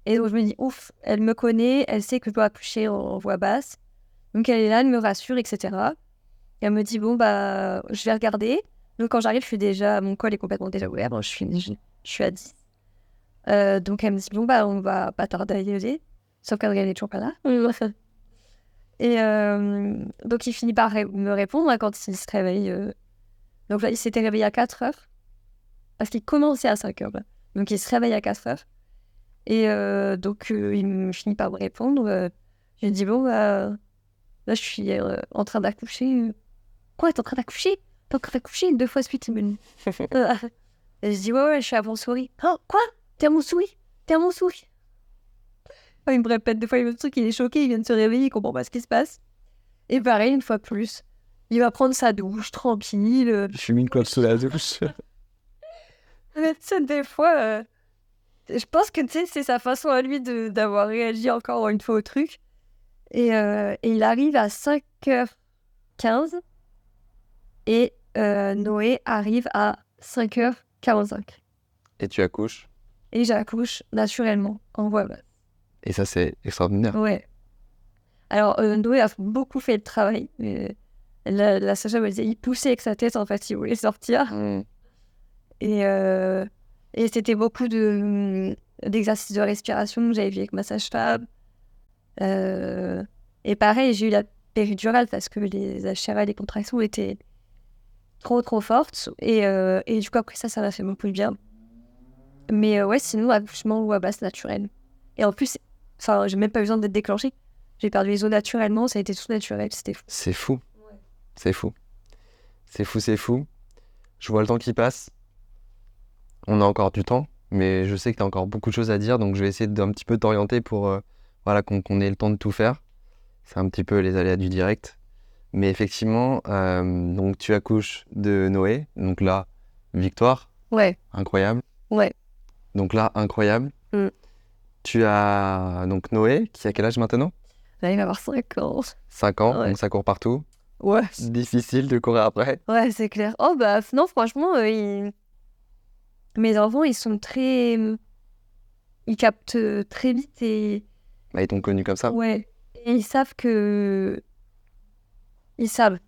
Speaker 2: Et donc je me dis, ouf, elle me connaît, elle sait que je dois accoucher en voix basse. Donc elle est là, elle me rassure, etc. Et elle me dit, bon, bah, je vais regarder. Donc quand j'arrive, mon col est complètement déjà ouvert. Bon, je suis à 10. Donc elle me dit, bon, bah, on va pas tarder à y aller. Sauf qu'Adrien n'est toujours pas là. Et donc il finit par me répondre quand il se réveille. Donc là, il s'était réveillé à 4h. Parce qu'il commençait à 5h. Là. Donc il se réveille à 4h. Et donc il finit par me répondre. Je lui dis, bon, bah, là je suis en train d'accoucher. Quoi, t'es en train d'accoucher? T'es en train d'accoucher 2 fois suite, il me dit. Et je dis, ouais, je suis à Montsouris. Oh, quoi? T'es à Montsouris? T'es à Montsouris? Il me répète 2 fois le même truc, il est choqué, il vient de se réveiller, il comprend pas ce qui se passe. Et pareil, une fois plus, il va prendre sa douche, tranquille.
Speaker 3: Je suis mis une clope sous la douche.
Speaker 2: Mais tu sais, des fois, je pense que c'est sa façon à lui d'avoir réagi encore une fois au truc. Et il arrive à 5h15 et Noé arrive à 5h45.
Speaker 3: Et tu accouches.
Speaker 2: Et j'accouche naturellement, en voie basse.
Speaker 3: Et ça, c'est extraordinaire.
Speaker 2: Ouais. Alors, Noé a beaucoup fait le travail. La sage-femme me disait, il poussait avec sa tête, en fait, il voulait sortir.
Speaker 3: Mmh.
Speaker 2: Et c'était beaucoup d'exercices de respiration que j'avais vu avec ma sage-femme. Et pareil, j'ai eu la péridurale parce que les HRA, les contractions étaient trop fortes. Et du coup, après ça m'a fait beaucoup de bien. Mais ouais, sinon, accouchement ou à basse naturelle. Et en plus, j'ai même pas besoin d'être déclenchée. J'ai perdu les os naturellement, ça a été tout naturel, c'était fou.
Speaker 3: C'est fou.
Speaker 2: Ouais.
Speaker 3: C'est fou. C'est fou. Je vois le temps qui passe. On a encore du temps, mais je sais que tu as encore beaucoup de choses à dire, donc je vais essayer d'un petit peu t'orienter pour voilà, qu'on ait le temps de tout faire. C'est un petit peu les aléas du direct. Mais effectivement, donc tu accouches de Noé, donc là, victoire,
Speaker 2: Ouais,
Speaker 3: incroyable.
Speaker 2: ouais.
Speaker 3: Donc là, incroyable.
Speaker 2: Mm.
Speaker 3: Tu as donc Noé, qui a quel âge maintenant?
Speaker 2: Là, il va avoir 5 ans.
Speaker 3: 5 ans,
Speaker 2: Ouais.
Speaker 3: donc ça court partout.
Speaker 2: Ouais.
Speaker 3: Difficile de courir après.
Speaker 2: Ouais, c'est clair. Oh, bah, non, franchement, mes enfants, ils sont très. Ils captent très vite et.
Speaker 3: Bah, ils t'ont connu comme ça.
Speaker 2: Ouais. Et ils savent que. Ils savent.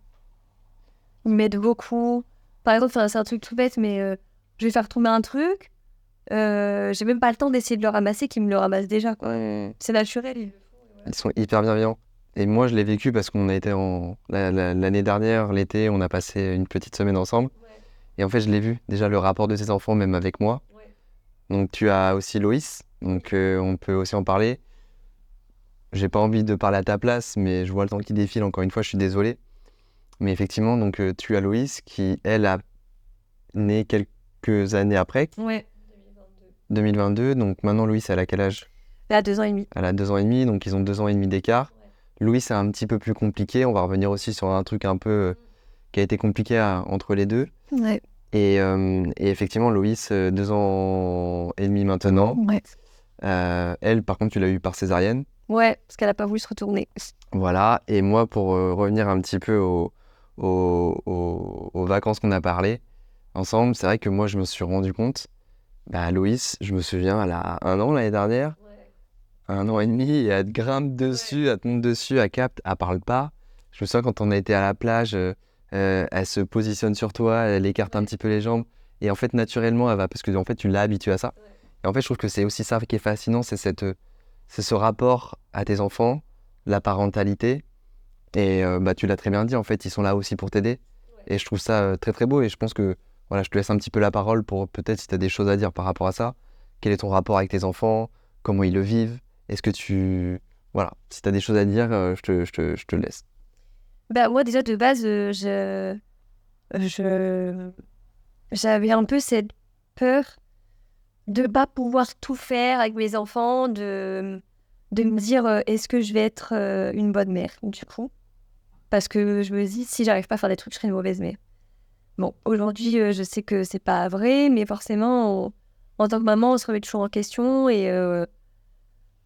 Speaker 2: Ils m'aident beaucoup. Par exemple, c'est un truc tout bête, mais je vais faire tomber un truc. J'ai même pas le temps d'essayer de le ramasser, qu'ils me le ramassent déjà, quoi.
Speaker 3: Ouais.
Speaker 2: C'est naturel.
Speaker 3: Ils sont hyper bienveillants. Et moi, je l'ai vécu parce qu'on a été l'année dernière, l'été, on a passé une petite semaine ensemble.
Speaker 2: Ouais.
Speaker 3: Et en fait, je l'ai vu, déjà le rapport de tes enfants, même avec moi.
Speaker 2: Ouais.
Speaker 3: Donc, tu as aussi Loïs, donc on peut aussi en parler. J'ai pas envie de parler à ta place, mais je vois le temps qui défile, encore une fois, je suis désolé. Mais effectivement, donc tu as Loïs qui, elle, a né quelques années après,
Speaker 2: Ouais.
Speaker 3: 2022. Donc maintenant, Loïs, elle a quel âge?
Speaker 2: Là, 2 ans et demi.
Speaker 3: Elle a 2 ans et demi, donc ils ont 2 ans et demi d'écart.
Speaker 2: Ouais.
Speaker 3: Louis, c'est un petit peu plus compliqué. On va revenir aussi sur un truc un peu qui a été compliqué entre les deux.
Speaker 2: Ouais.
Speaker 3: Et effectivement, Loïs, 2 ans et demi maintenant.
Speaker 2: Ouais.
Speaker 3: Elle, par contre, tu l'as eu par césarienne.
Speaker 2: Ouais, parce qu'elle a pas voulu se retourner.
Speaker 3: Voilà. Et moi, pour revenir un petit peu aux vacances qu'on a parlé ensemble, c'est vrai que moi, je me suis rendu compte. Bah, Loïs, je me souviens, elle a 1 an l'année dernière. 1 an et demi, et elle te grimpe dessus, elle te monte dessus, elle capte, elle parle pas. Je me souviens quand on a été à la plage, elle se positionne sur toi, elle écarte un petit peu les jambes. Et en fait, naturellement, elle va, parce que en fait, tu l'as habituée à ça. Et en fait, je trouve que c'est aussi ça qui est fascinant, c'est ce rapport à tes enfants, la parentalité. Et bah, tu l'as très bien dit, en fait, ils sont là aussi pour t'aider. Et je trouve ça très très beau. Et je pense que voilà, je te laisse un petit peu la parole pour peut-être si tu as des choses à dire par rapport à ça. Quel est ton rapport avec tes enfants? Comment ils le vivent? Est-ce que tu... Voilà, si tu as des choses à dire, je te laisse.
Speaker 2: Bah, moi, déjà, de base, j'avais un peu cette peur de pas pouvoir tout faire avec mes enfants, de me dire est-ce que je vais être une bonne mère, du coup. Parce que je me dis, si j'arrive pas à faire des trucs, je serai une mauvaise mère. Bon, aujourd'hui, je sais que c'est pas vrai, mais forcément, en tant que maman, on se remet toujours en question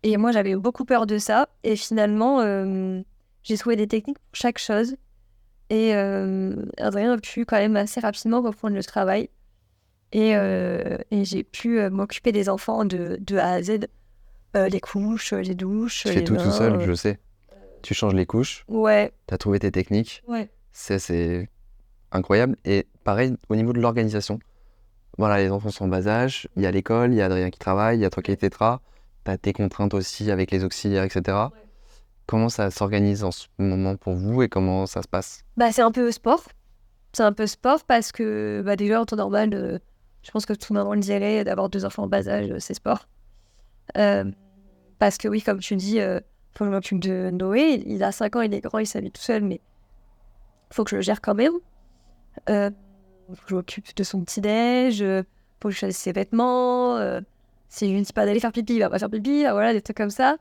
Speaker 2: et moi, j'avais beaucoup peur de ça. Et finalement, j'ai trouvé des techniques pour chaque chose. Et Adrien a pu quand même assez rapidement reprendre le travail. Et j'ai pu m'occuper des enfants de A à Z. Les couches, les douches,
Speaker 3: Tu fais
Speaker 2: les
Speaker 3: tout
Speaker 2: bains,
Speaker 3: seul, je sais. Tu changes les couches,
Speaker 2: Ouais,
Speaker 3: tu as trouvé tes techniques.
Speaker 2: ouais.
Speaker 3: C'est incroyable. Et pareil, au niveau de l'organisation, voilà, les enfants sont en bas âge, il y a l'école, il y a Adrien qui travaille, il y a toi qui es tétra, tu as tes contraintes aussi avec les auxiliaires, etc.
Speaker 2: Ouais.
Speaker 3: Comment ça s'organise en ce moment pour vous et comment ça se passe?
Speaker 2: Bah, c'est un peu sport. C'est un peu sport parce que bah, déjà, en temps normal, je pense que tout le monde dirait d'avoir 2 enfants en bas âge, c'est sport. Parce que oui, comme tu dis, faut que je m'occupe de Noé. Il a 5 ans, il est grand, il s'habille tout seul, mais faut que je le gère quand même. Faut que je m'occupe de son petit-déj, faut que je choisisse ses vêtements. Si je lui dis pas d'aller faire pipi, il va pas faire pipi. Voilà, des trucs comme ça.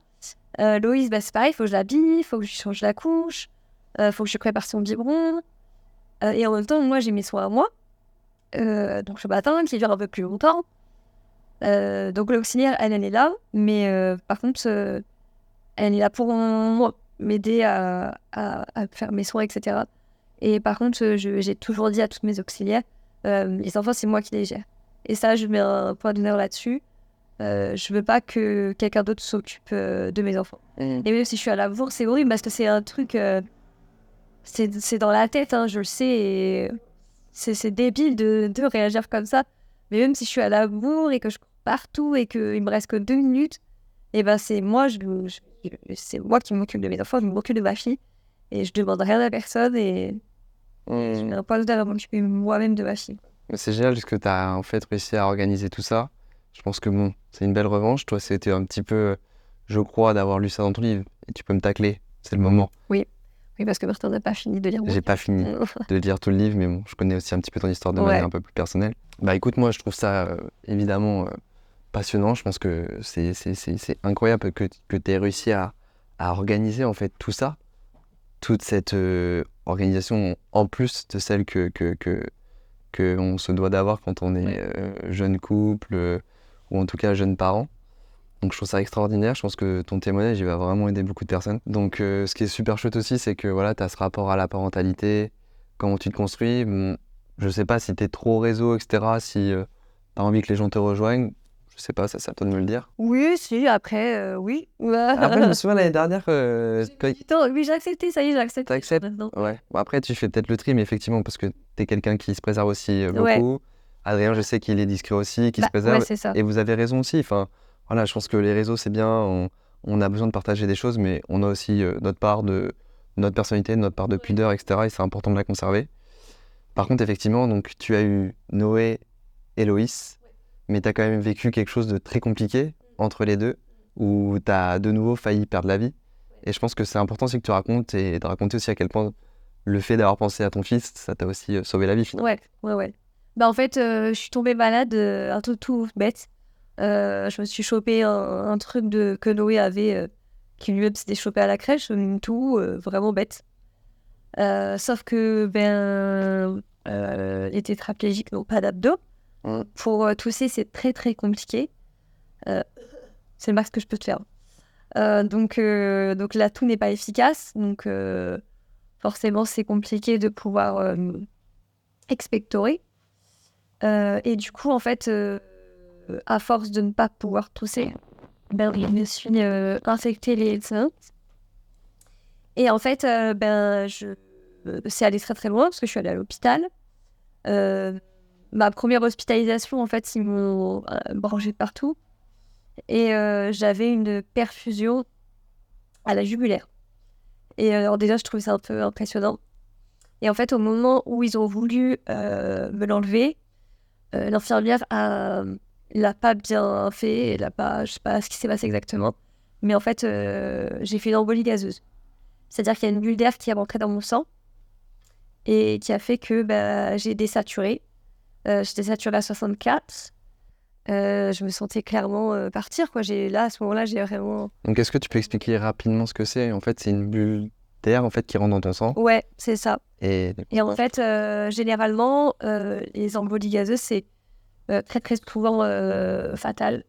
Speaker 2: Loïs, bah, c'est pareil, faut que je l'habille, faut que je lui change la couche, faut que je prépare son biberon. Et en même temps, moi, j'ai mes soins à moi. Donc le matin, qui dure un peu plus longtemps. Donc l'auxiliaire, elle est là. Mais par contre, elle est là pour moi, m'aider à faire mes soins, etc. Et par contre, j'ai toujours dit à toutes mes auxiliaires, les enfants, c'est moi qui les gère. Et ça, je mets un point d'honneur là-dessus. Je veux pas que quelqu'un d'autre s'occupe de mes enfants. Et même si je suis à la bourre, c'est horrible parce que c'est un truc... c'est dans la tête, hein, je le sais. Et c'est débile de réagir comme ça. Mais même si je suis à la bourre et que je cours partout et qu'il me reste que 2 minutes, et ben c'est moi, c'est moi qui m'occupe de mes enfants, je m'occupe de ma fille. Et je demande rien à personne et je n'ai pas le droit à m'occuper moi-même de ma fille.
Speaker 3: Mais c'est génial parce que tu as en fait réussi à organiser tout ça. Je pense que bon, c'est une belle revanche. Toi, c'était un petit peu, je crois, d'avoir lu ça dans ton livre. Et tu peux me tacler, c'est le moment.
Speaker 2: Oui, parce que Martin n'a pas fini de lire mon
Speaker 3: J'ai pas fini de lire tout le livre, mais bon, je connais aussi un petit peu ton histoire de manière un peu plus personnelle. Bah écoute, moi, je trouve ça évidemment passionnant. Je pense que c'est incroyable que tu aies réussi à organiser en fait tout ça. Toute cette organisation en plus de celle que on se doit d'avoir quand on est jeune couple ou en tout cas jeune parent. Donc je trouve ça extraordinaire, je pense que ton témoignage il va vraiment aider beaucoup de personnes. Donc ce qui est super chouette aussi, c'est que voilà, tu as ce rapport à la parentalité, comment tu te construis. Bon, je sais pas si tu es trop réseau, etc., si tu as envie que les gens te rejoignent. Je sais pas, ça c'est à toi de me le dire.
Speaker 2: Oui, si, après, oui.
Speaker 3: Après, je me souviens l'année dernière...
Speaker 2: Oui, j'ai accepté, ça y est, j'ai accepté.
Speaker 3: T'acceptes ? Ouais. Bon, après, tu fais peut-être le tri, mais effectivement, parce que t'es quelqu'un qui se préserve aussi beaucoup. Adrien, je sais qu'il est discret aussi, qu'il se préserve.
Speaker 2: Ouais, c'est ça.
Speaker 3: Et vous avez raison aussi. Enfin, voilà, je pense que les réseaux, c'est bien. On a besoin de partager des choses, mais on a aussi notre part de notre personnalité, notre part de pudeur, etc. Et c'est important de la conserver. Par contre, effectivement, donc, tu as eu Noé et Loïs, mais tu as quand même vécu quelque chose de très compliqué entre les deux, où tu as de nouveau failli perdre la vie. Et je pense que c'est important aussi que tu racontes et de raconter aussi à quel point le fait d'avoir pensé à ton fils, ça t'a aussi sauvé la vie finalement.
Speaker 2: Ouais. Bah en fait, je suis tombée malade, un truc tout bête. Je me suis chopé un truc que Noé avait, qui lui-même s'était chopé à la crèche, tout vraiment bête. Sauf que les tétraplégiques n'ont pas d'abdos. Pour tousser, c'est très très compliqué. C'est le max que je peux te faire. Donc la toux n'est pas efficace. Donc forcément, c'est compliqué de pouvoir expectorer. Et du coup, en fait, à force de ne pas pouvoir tousser, je me suis infecté les seins. Et en fait, c'est allé très très loin parce que je suis allée à l'hôpital. Ma première hospitalisation, en fait, ils m'ont branché de partout. Et j'avais une perfusion à la jugulaire. Et alors déjà, je trouvais ça un peu impressionnant. Et en fait, au moment où ils ont voulu me l'enlever, l'infirmière l'a pas bien fait. Je sais pas ce qui s'est passé exactement. Mais en fait, j'ai fait une embolie gazeuse. C'est-à-dire qu'il y a une bulle d'air qui est rentrée dans mon sang et qui a fait que j'ai désaturé. J'étais saturée à 64. Je me sentais clairement partir, quoi. Là, à ce moment-là, j'ai vraiment...
Speaker 3: Donc, est-ce que tu peux expliquer rapidement ce que c'est ? En fait, c'est une bulle d'air en fait, qui rentre dans ton sang.
Speaker 2: Ouais, c'est ça.
Speaker 3: Et
Speaker 2: en fait, généralement, les embolies gazeuses, c'est très, très souvent fatal.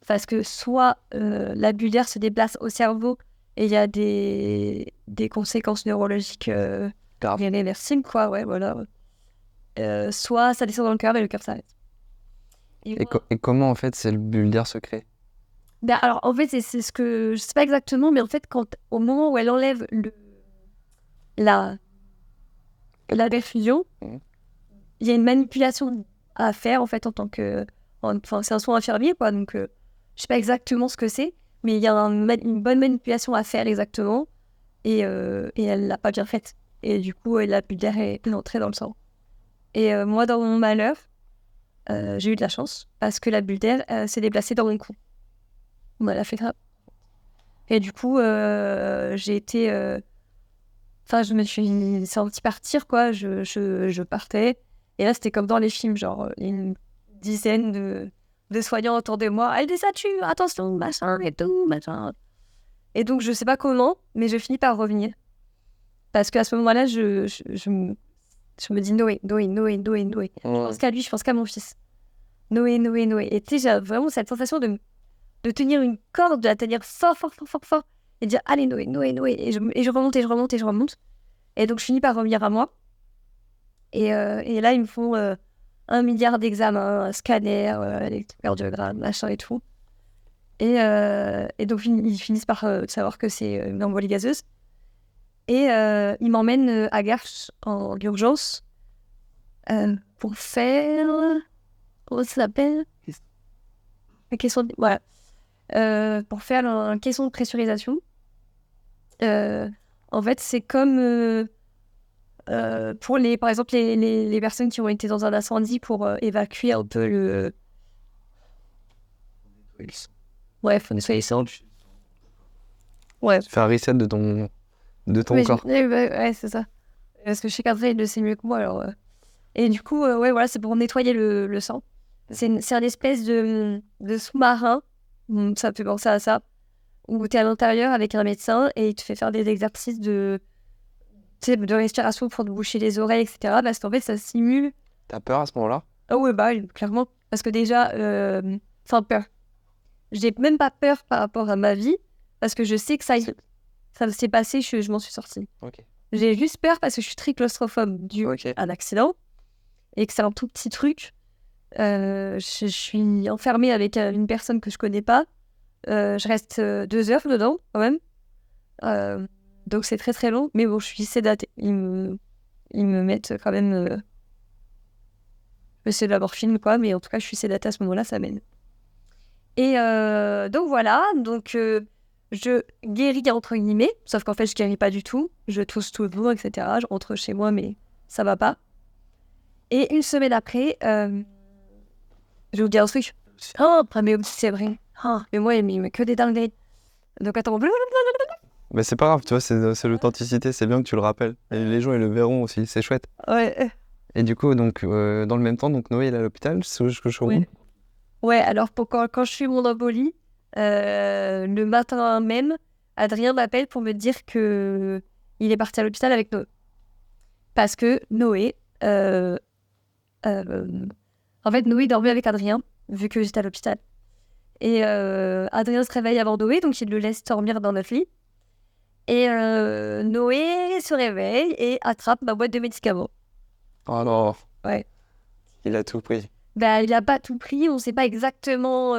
Speaker 2: Parce que soit la bulle d'air se déplace au cerveau et il y a des conséquences neurologiques irréversibles, quoi. Ouais, voilà. Soit ça descend dans le cœur et le cœur s'arrête.
Speaker 3: Et comment en fait cette bulle d'air se crée ?
Speaker 2: Alors en fait c'est ce que je sais pas exactement, mais en fait au moment où elle enlève la perfusion, il y a une manipulation à faire en fait en tant que c'est un soin infirmier, quoi, donc je sais pas exactement ce que c'est, mais il y a une bonne manipulation à faire exactement et elle l'a pas bien faite et du coup la bulle d'air est entrée dans le sang. Et moi dans mon malheur, j'ai eu de la chance parce que la bulle d'air s'est déplacée dans mon cou. On me l'a fait grave. Et du coup, j'ai été... je me suis sentie partir, quoi. Je partais. Et là, c'était comme dans les films, genre une dizaine de soignants autour de moi. Elle désature, attention, machin et tout, machin. Et donc, je sais pas comment, mais je finis par revenir. Parce qu'à ce moment-là, je me dis Noé. Je pense qu'à lui, je pense qu'à mon fils. Noé. Et tu sais, j'ai vraiment cette sensation de tenir une corde, de la tenir fort, et de dire allez Noé. Et je remonte. Et donc, je finis par revenir à moi. Et là, ils me font 1 milliard d'examens, un scanner, électrocardiogramme, machin et tout. Et donc, ils finissent par savoir que c'est une embolie gazeuse. Et ils m'emmènent à Garches en urgence pour faire... Comment ça s'appelle? La caisson de... Voilà. Pour faire un caisson de pressurisation. En fait, c'est comme pour par exemple, les personnes qui ont été dans un incendie pour évacuer un peu le... Bref, nettoyer le sang. Ouais.
Speaker 3: Tu fais un reset de ton corps.
Speaker 2: Ouais, c'est ça. Parce que je sais qu'André, il le sait mieux que moi, alors... Et du coup, ouais, voilà, c'est pour nettoyer le sang. C'est un espèce de sous-marin. Ça me fait penser à ça. Où tu es à l'intérieur avec un médecin et il te fait faire des exercices de respiration pour te boucher les oreilles, etc. Parce qu'en fait, ça simule...
Speaker 3: T'as peur à ce moment-là?
Speaker 2: Ah ouais, bah, clairement. Parce que déjà, enfin, peur. J'ai même pas peur par rapport à ma vie, parce que je sais que ça s'est passé, je m'en suis sortie.
Speaker 3: Ok.
Speaker 2: J'ai juste peur parce que je suis très claustrophobe dû à un accident, et que c'est un tout petit truc. Je suis enfermée avec une personne que je connais pas. Je reste 2 heures dedans, quand même. Donc c'est très très long, mais bon, je suis sédatée. Ils me mettent quand même... c'est de la morphine, quoi, mais en tout cas, je suis sédatée à ce moment-là, ça m'aide. Et donc voilà, donc je guéris entre guillemets, sauf qu'en fait, je guéris pas du tout. Je tousse toujours, etc. Je rentre chez moi, mais ça va pas. Et une semaine après, je vous dis un truc. Oh, mais c'est vrai. Oh, mais moi, mais que des dingueries. Donc attends,
Speaker 3: Mais c'est pas grave, tu vois, c'est l'authenticité, c'est bien que tu le rappelles. Et les gens, ils le verront aussi, c'est chouette.
Speaker 2: ouais.
Speaker 3: Et du coup, donc, dans le même temps, donc Noé, il est à l'hôpital, c'est ce que je comprends.
Speaker 2: Ouais, alors quand je suis mon embolie, le matin même, Adrien m'appelle pour me dire que il est parti à l'hôpital avec Noé. Parce que Noé, en fait, Noé dormait avec Adrien, vu que j'étais à l'hôpital. Et Adrien se réveille avant Noé, donc il le laisse dormir dans notre lit. Et Noé se réveille et attrape ma boîte de médicaments.
Speaker 3: Oh non.
Speaker 2: Ouais.
Speaker 3: Il a tout pris.
Speaker 2: Bah, il n'a pas tout pris, on ne sait pas exactement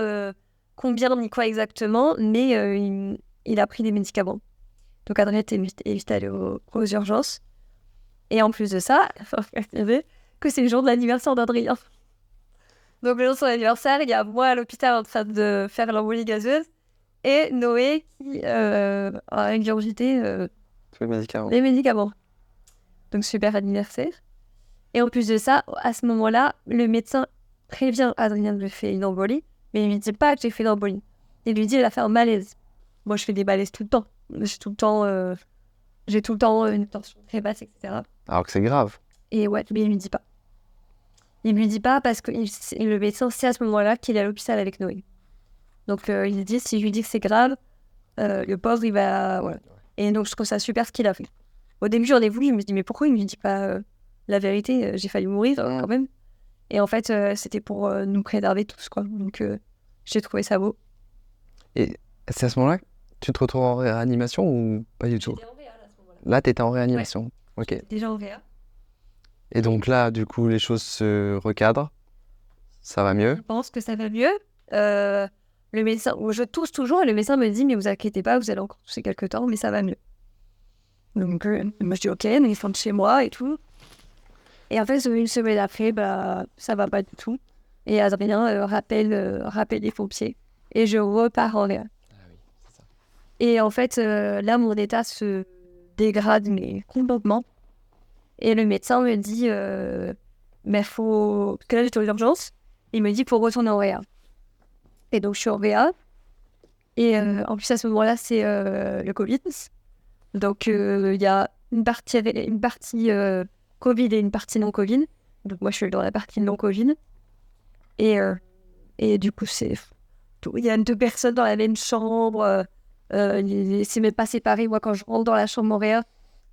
Speaker 2: combien ni quoi exactement, mais il a pris des médicaments. Donc Adrien était évité d'aller aux urgences. Et en plus de ça, il faut regarder que c'est le jour de l'anniversaire d'Adrien. Donc le jour de son anniversaire, il y a moi à l'hôpital en train de faire l'embolie gazeuse et Noé qui a ingurgité
Speaker 3: Tous les médicaments.
Speaker 2: les médicaments. Donc super anniversaire. Et en plus de ça, à ce moment-là, le médecin prévient Adrien que j'ai fait une embolie, mais il lui dit pas que j'ai fait une embolie. Il lui dit qu'il a fait un malaise. Moi, je fais des malaises tout le temps. J'ai tout le temps une tension très basse, etc.
Speaker 3: Alors que c'est grave.
Speaker 2: Et ouais, mais il lui dit pas. Il lui dit pas parce que le médecin sait à ce moment-là qu'il est à l'hôpital avec Noé. Donc il dit, si je lui dis que c'est grave, le pauvre, il va... Voilà. Et donc je trouve ça super ce qu'il a fait. Au début, j'en ai voulu, je me dis, mais pourquoi il ne me dit pas la vérité? J'ai failli mourir quand même. Et en fait, c'était pour nous préserver tous, quoi. Donc j'ai trouvé ça beau.
Speaker 3: Et c'est à ce moment-là que tu te retrouves en réanimation ou pas du tout?
Speaker 2: J'étais en réa, à ce moment-là.
Speaker 3: Là, t'étais en réanimation.
Speaker 2: Ouais.
Speaker 3: Ok.
Speaker 2: Déjà en réa.
Speaker 3: Et donc là, du coup, les choses se recadrent. Ça va mieux.
Speaker 2: Je pense que ça va mieux. Le médecin, je tousse toujours et le médecin me dit, mais vous inquiétez pas, vous allez encore tousser quelques temps, mais ça va mieux. Donc moi je dis ok, mais ils sont de chez moi et tout. Et en fait, une semaine après, bah, ça va pas du tout. Et Adrien rappelle les pompiers. Et je repars en réa.
Speaker 3: Ah oui, c'est ça.
Speaker 2: Et en fait, là, mon état se dégrade, mais complètement. Et le médecin me dit, mais faut... Parce que là, j'étais aux urgences. Il me dit, faut retourner en réa. Et donc, je suis en réa. Et en plus, à ce moment-là, c'est le Covid. Donc, il y a une partie Covid et une partie non-Covid. Donc, moi, je suis dans la partie non-Covid. Et du coup, il y a 2 personnes dans la même chambre. C'est même pas séparé. Moi, quand je rentre dans la chambre en réa,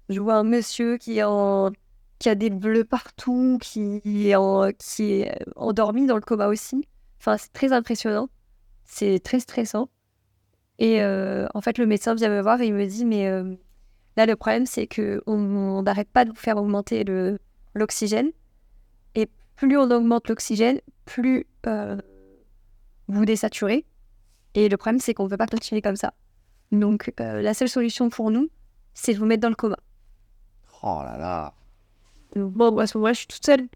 Speaker 2: je vois un monsieur qui a des bleus partout, qui est endormi dans le coma aussi. Enfin, c'est très impressionnant. C'est très stressant. Et en fait, le médecin vient me voir et il me dit, mais là, le problème, c'est qu'on n'arrête pas de vous faire augmenter l'oxygène. Et plus on augmente l'oxygène, plus vous désaturez. Et le problème, c'est qu'on ne peut pas continuer comme ça. Donc, la seule solution pour nous, c'est de vous mettre dans le coma.
Speaker 3: Oh là là.
Speaker 2: Donc, bon, à ce moment-là, je suis toute seule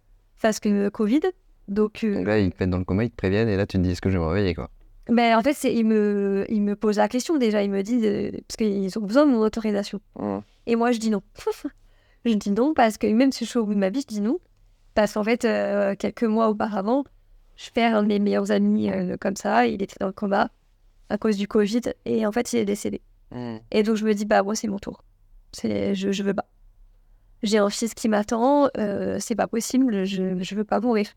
Speaker 2: parce que Covid. Donc
Speaker 3: là, ils te mettent dans le coma, ils te préviennent, et là, tu te dis, est-ce que je vais me réveiller, quoi?
Speaker 2: Ben, en fait, ils me posent la question déjà. Ils me disent, parce qu'ils ont besoin de mon autorisation. Et moi, je dis non. Je dis non parce que même si je suis au bout de ma vie, je dis non. Parce qu'en fait, quelques mois auparavant, je perds un de mes meilleurs amis comme ça. Il était dans le coma à cause du Covid. Et en fait, il est décédé. Et donc, je me dis, bah, moi, c'est mon tour. Je veux pas. J'ai un fils qui m'attend. C'est pas possible. Je veux pas mourir.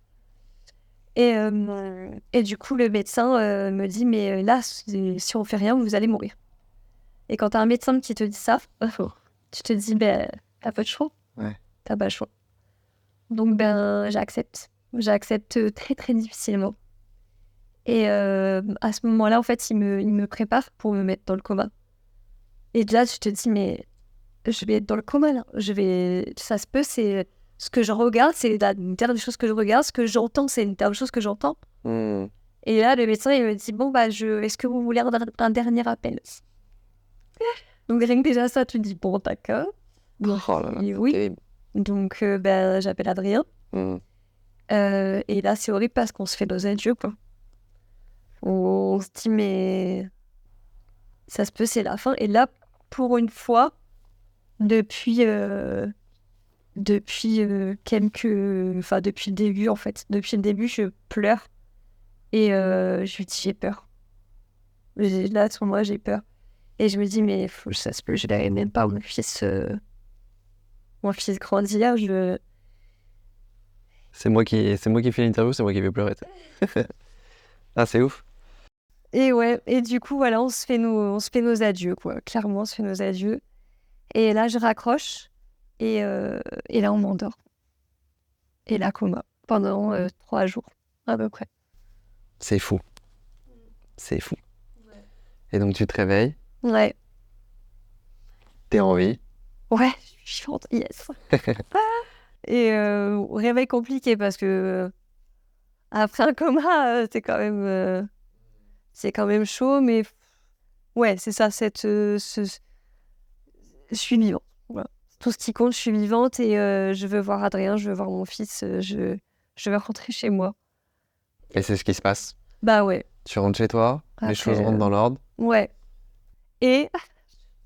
Speaker 2: Et du coup, le médecin me dit, mais là, si on fait rien, vous allez mourir. Et quand t'as un médecin qui te dit ça, tu te dis, ben, t'as pas de choix.
Speaker 3: Ouais.
Speaker 2: T'as pas le choix. Donc, ben, j'accepte. J'accepte très, très difficilement. Et à ce moment-là, en fait, il me prépare pour me mettre dans le coma. Et là, tu te dis, mais je vais être dans le coma, là. Ça se peut, c'est... Ce que je regarde, c'est la dernière chose que je regarde. Ce que j'entends, c'est une dernière chose que j'entends. Et là, le médecin, il me dit, bon, bah, est-ce que vous voulez un dernier appel? Donc, rien que déjà ça, tu te dis, bon, d'accord. Donc,
Speaker 3: Oh là là,
Speaker 2: oui.
Speaker 3: terrible.
Speaker 2: Donc, ben, j'appelle Adrien. Et là, c'est horrible parce qu'on se fait nos adieux, quoi. On se dit, mais ça se peut, c'est la fin. Et là, pour une fois, depuis depuis le début, en fait. Depuis le début, je pleure. Et je lui dis, j'ai peur. Là, à ce moment-là, j'ai peur. Et je me dis, mais ça se peut, je verrai même pas mon fils grandir.
Speaker 3: C'est moi qui fais l'interview, c'est moi qui vais pleurer. Ah, c'est ouf.
Speaker 2: Et ouais, et du coup, voilà, on se fait nos adieux, quoi. Clairement, on se fait nos adieux. Et là, je raccroche. Et là, on m'endort. Et là, coma. Pendant 3 jours, à peu près.
Speaker 3: C'est fou. C'est fou. Ouais. Et donc, tu te réveilles,
Speaker 2: Ouais.
Speaker 3: t'es en vie.
Speaker 2: Ouais, je suis vivante, yes. Et réveil compliqué parce que après un coma, c'est quand même chaud, mais ouais, c'est ça, je suis vivante. Voilà. Tout ce qui compte, je suis vivante et je veux voir Adrien, je veux voir mon fils, je veux rentrer chez moi.
Speaker 3: Et c'est ce qui se passe.
Speaker 2: Bah ouais.
Speaker 3: Tu rentres chez toi,
Speaker 2: Après,
Speaker 3: les choses rentrent dans l'ordre.
Speaker 2: Ouais. Et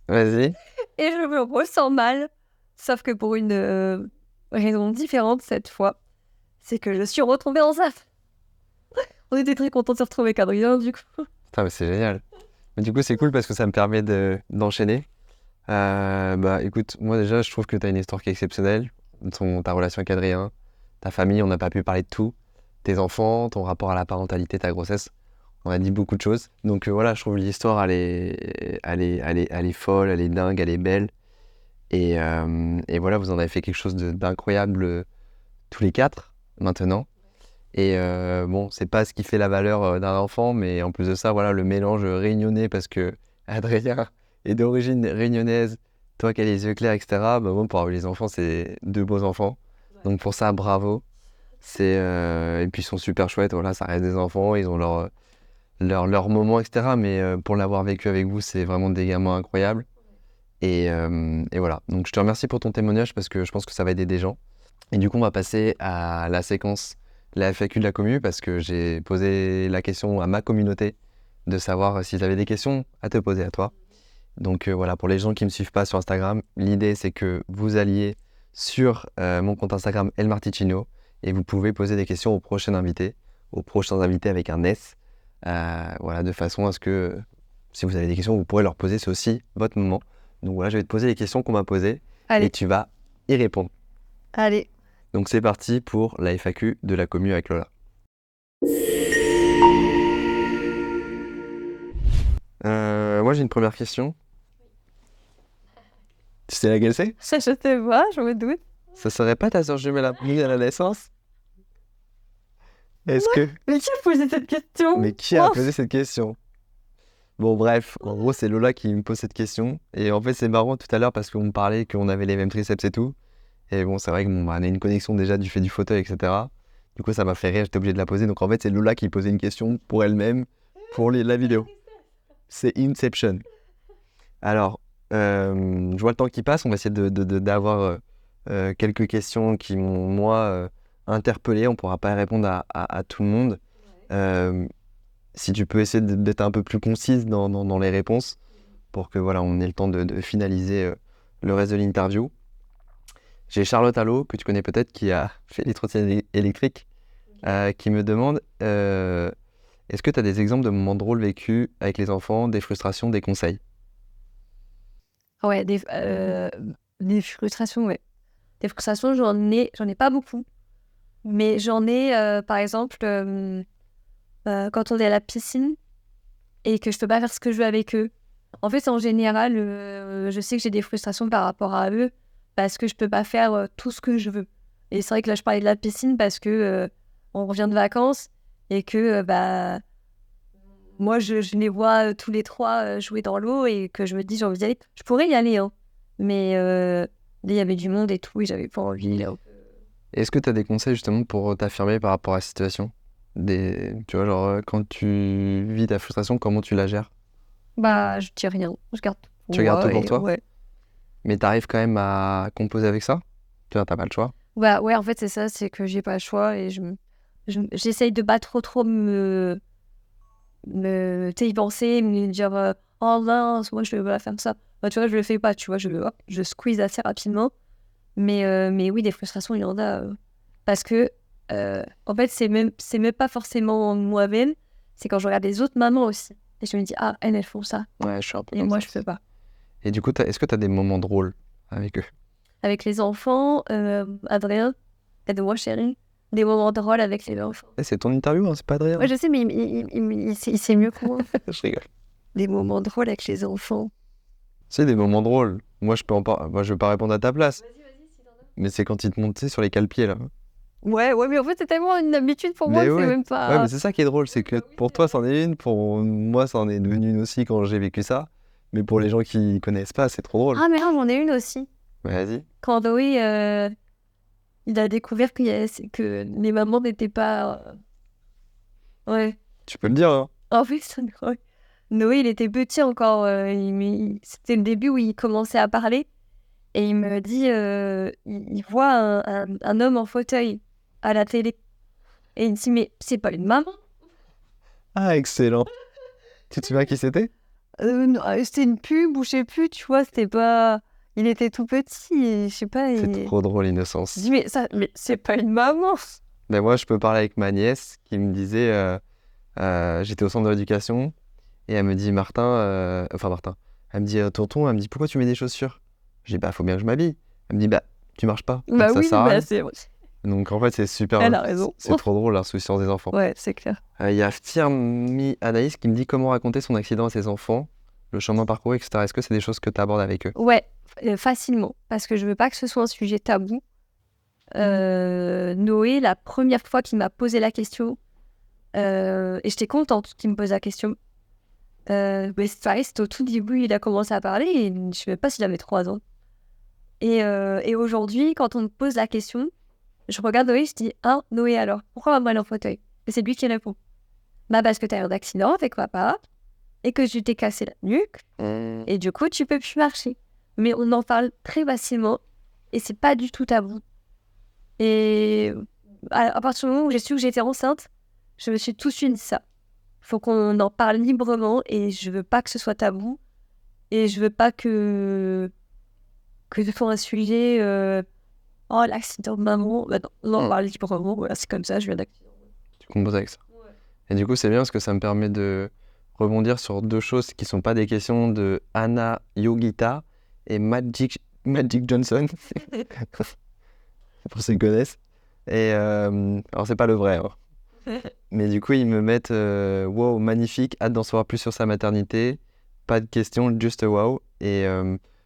Speaker 3: Vas-y.
Speaker 2: Et je me ressens mal, sauf que pour une raison différente cette fois, c'est que je suis retombée enceinte. On était très contents de se retrouver avec Adrien, du coup.
Speaker 3: Putain, mais c'est génial. Mais du coup, c'est cool parce que ça me permet d'enchaîner. Bah écoute, moi déjà, je trouve que tu as une histoire qui est exceptionnelle. Ta relation avec Adrien, ta famille, on n'a pas pu parler de tout. Tes enfants, ton rapport à la parentalité, ta grossesse. On a dit beaucoup de choses. Donc voilà, je trouve l'histoire, elle est folle, elle est dingue, elle est belle. Et voilà, vous en avez fait quelque chose d'incroyable tous les 4 maintenant. Et bon, c'est pas ce qui fait la valeur d'un enfant, mais en plus de ça, voilà, le mélange réunionnais, parce que Adrien est d'origine réunionnaise, toi qui as les yeux clairs, etc. Bah, bon, pour avoir les enfants, c'est 2 beaux enfants. Ouais. Donc pour ça, bravo. Et puis ils sont super chouettes, voilà, ça reste des enfants, ils ont leur moment, etc. Mais pour l'avoir vécu avec vous, c'est vraiment des gamins incroyables. Et voilà, donc je te remercie pour ton témoignage parce que je pense que ça va aider des gens. Et du coup, on va passer à la séquence, la FAQ de la commu, parce que j'ai posé la question à ma communauté de savoir s'ils avaient des questions à te poser à toi. Donc voilà, pour les gens qui ne me suivent pas sur Instagram, l'idée c'est que vous alliez sur mon compte Instagram Elmarticino et vous pouvez poser des questions aux prochains invités avec un S. Voilà, de façon à ce que si vous avez des questions, vous pourrez leur poser, c'est aussi votre moment. Donc voilà, je vais te poser les questions qu'on m'a posées. Allez. Et tu vas y répondre.
Speaker 2: Allez.
Speaker 3: Donc c'est parti pour la FAQ de la commu avec Lola. Moi j'ai une première question. Tu sais laquelle c'est ?
Speaker 2: Ça, je te vois, je me doute.
Speaker 3: Ça serait pas ta soeur jumelle à la naissance ? Est-ce que...
Speaker 2: Mais qui a posé cette question ?
Speaker 3: Mais qui a posé cette question ? Bon bref, en gros c'est Lola qui me pose cette question. Et en fait c'est marrant tout à l'heure parce qu'on me parlait qu'on avait les mêmes triceps et tout. Et bon c'est vrai qu'on a une connexion déjà du fait du fauteuil, etc. Du coup, ça m'a fait rire, j'étais obligé de la poser. Donc en fait, c'est Lola qui posait une question pour elle-même pour la vidéo. C'est Inception. Alors, je vois le temps qui passe, on va essayer d'avoir quelques questions qui m'ont, moi, interpellé. On ne pourra pas répondre à tout le monde. Si tu peux essayer d'être un peu plus concise dans les réponses pour que voilà, on ait le temps de finaliser le reste de l'interview. J'ai Charlotte Allo, que tu connais peut-être, qui a fait les trottinettes électriques, qui me demande est-ce que tu as des exemples de moments drôles vécus avec les enfants, des frustrations, des conseils?
Speaker 2: Ouais, des frustrations, ouais. Des frustrations, j'en ai pas beaucoup. Mais j'en ai, par exemple, quand on est à la piscine et que je peux pas faire ce que je veux avec eux. En fait, en général, je sais que j'ai des frustrations par rapport à eux parce que je peux pas faire tout ce que je veux. Et c'est vrai que là, je parlais de la piscine parce que on revient de vacances et que moi, je les vois tous les trois jouer dans l'eau et que je me dis, j'ai envie d'y aller. Je pourrais y aller, hein. Mais il y avait du monde et tout et j'avais pas envie. Là.
Speaker 3: Est-ce que tu as des conseils justement pour t'affirmer par rapport à la situation? Tu vois, genre, quand tu vis ta frustration, comment tu la gères?
Speaker 2: Bah, je dis rien. Je garde tout pour
Speaker 3: Tu gardes tout
Speaker 2: moi
Speaker 3: pour
Speaker 2: et
Speaker 3: toi?
Speaker 2: ouais.
Speaker 3: Mais tu arrives quand même à composer avec ça? Tu vois, t'as pas le choix.
Speaker 2: Bah, ouais, en fait, c'est ça, c'est que j'ai pas le choix et j'essaye de pas trop me tu sais, y penser, me dire oh mince, moi je vais pas faire ça. Bah, tu vois, je le fais pas, tu vois, je squeeze assez rapidement. Mais oui, des frustrations, il y en a. Parce que, en fait, c'est même pas forcément moi-même, c'est quand je regarde les autres mamans aussi. Et je me dis, ah, elles font ça.
Speaker 3: Ouais, je suis un peu
Speaker 2: Et
Speaker 3: comme
Speaker 2: moi,
Speaker 3: ça
Speaker 2: je peux
Speaker 3: aussi.
Speaker 2: pas.
Speaker 3: Et du coup, est-ce que tu as des moments drôles avec eux?
Speaker 2: Avec les enfants, Adrien, aide-moi, chérie. Des moments drôles avec les enfants.
Speaker 3: C'est ton interview, hein, c'est pas Adrien.
Speaker 2: Ouais, je sais, mais il sait mieux que moi.
Speaker 3: Je rigole.
Speaker 2: Des moments drôles avec les enfants.
Speaker 3: C'est des moments drôles. Moi, je vais pas répondre à ta place.
Speaker 2: Vas-y, si t'en as.
Speaker 3: Mais c'est quand ils te montent, tu sais, sur les cale-pieds, là.
Speaker 2: Ouais, mais en fait, c'est tellement une habitude pour moi
Speaker 3: Mais
Speaker 2: que c'est
Speaker 3: ouais.
Speaker 2: même
Speaker 3: Ouais,
Speaker 2: pas...
Speaker 3: mais c'est ça qui est drôle, c'est que pour toi, c'en est une, pour moi, c'en est devenu une aussi quand j'ai vécu ça. Mais pour les gens qui connaissent pas, c'est trop drôle.
Speaker 2: Ah, mais non, j'en ai une aussi.
Speaker 3: Vas-y.
Speaker 2: Quand Noé, il a découvert que les mamans n'étaient pas... Ouais.
Speaker 3: Tu peux le dire, hein.
Speaker 2: En fait, Noé, il était petit encore. C'était le début où il commençait à parler. Et il me dit, il voit un homme en fauteuil à la télé. Et il me dit, mais c'est pas une maman?
Speaker 3: Ah, excellent. Tu te souviens qui c'était?
Speaker 2: Non, c'était une pub ou je sais plus, tu vois, c'était pas... Il était tout petit et je sais pas...
Speaker 3: C'est trop drôle, l'innocence.
Speaker 2: Je dis, mais c'est pas une maman!
Speaker 3: Ben moi, je peux parler avec ma nièce qui me disait, j'étais au centre de l'éducation et elle me dit, Martin, elle me dit, tonton, elle me dit, pourquoi tu mets des chaussures? Je dis, bah, faut bien que je m'habille. Elle me dit, bah, tu marches pas. Donc,
Speaker 2: Bah
Speaker 3: ça
Speaker 2: oui,
Speaker 3: sert à
Speaker 2: bah
Speaker 3: rien.
Speaker 2: c'est vrai.
Speaker 3: Donc, en fait, c'est super.
Speaker 2: Elle a raison.
Speaker 3: C'est trop drôle, l'insouciance des enfants.
Speaker 2: Ouais, c'est clair.
Speaker 3: Il y a Firmi Anaïs qui me dit comment raconter son accident à ses enfants, le chemin parcouru, etc. Est-ce que c'est des choses que tu abordes avec eux?
Speaker 2: Ouais, facilement. Parce que je veux pas que ce soit un sujet tabou. Noé, la première fois qu'il m'a posé la question, et j'étais contente qu'il me pose la question, mais c'est pareil, c'était au tout début, il a commencé à parler, et je sais même pas s'il avait 3 ans. Et aujourd'hui, quand on me pose la question, je regarde Noé, je dis, ah, Noé alors, pourquoi maman elle est en fauteuil? Et c'est lui qui répond. Bah parce que t'as eu un accident avec papa, et que tu t'es cassé la nuque, et du coup tu peux plus marcher. Mais on en parle très facilement, et c'est pas du tout tabou. Et à partir du moment où j'ai su que j'étais enceinte, je me suis tout de suite dit ça. Faut qu'on en parle librement, et je veux pas que ce soit tabou, et je veux pas que ce soit un sujet oh l'accident de maman. Bah non, on en parle librement, voilà, c'est comme ça, je viens d'accident.
Speaker 3: Tu composes avec ça.
Speaker 2: Ouais.
Speaker 3: Et du coup, c'est bien parce que ça me permet de rebondir sur deux choses qui sont pas des questions de Anna Yogita et Magic Johnson. Pour ceux qui connaissent. Et alors, c'est pas le vrai, hein. Mais du coup, ils me mettent wow, magnifique, hâte d'en savoir plus sur sa maternité. Pas de questions, juste wow. Et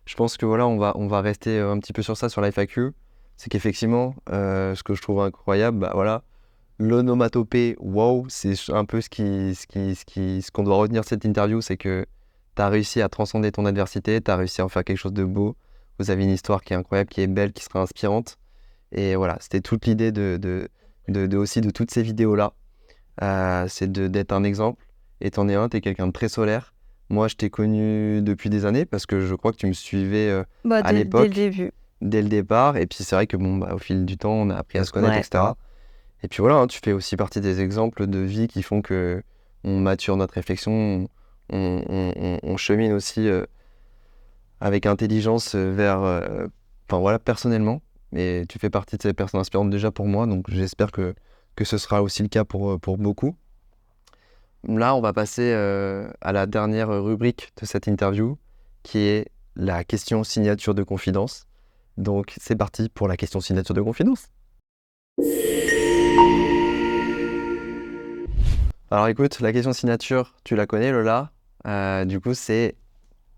Speaker 3: je pense que voilà, on va rester un petit peu sur ça, sur la FAQ. C'est qu'effectivement, ce que je trouve incroyable, bah voilà, l'onomatopée wow, c'est un peu ce qu'on doit retenir de cette interview, c'est que tu as réussi à transcender ton adversité, tu as réussi à en faire quelque chose de beau. Vous avez une histoire qui est incroyable, qui est belle, qui sera inspirante. Et voilà, c'était toute l'idée de aussi de toutes ces vidéos-là. C'est d'être un exemple. Et t'en es un, t'es quelqu'un de très solaire. Moi, je t'ai connu depuis des années parce que je crois que tu me suivais à l'époque.
Speaker 2: Dès le début.
Speaker 3: Dès le départ. Et puis, c'est vrai que au fil du temps, on a appris à se connaître, etc. Et puis voilà, hein, tu fais aussi partie des exemples de vie qui font que on mature notre réflexion, on chemine aussi avec intelligence vers, voilà, personnellement. Et tu fais partie de ces personnes inspirantes déjà pour moi, donc j'espère que ce sera aussi le cas pour beaucoup. Là, on va passer à la dernière rubrique de cette interview, qui est la question signature de confidence. Donc, c'est parti pour la question signature de confidence. Alors écoute, la question signature, tu la connais, Lola. Du coup,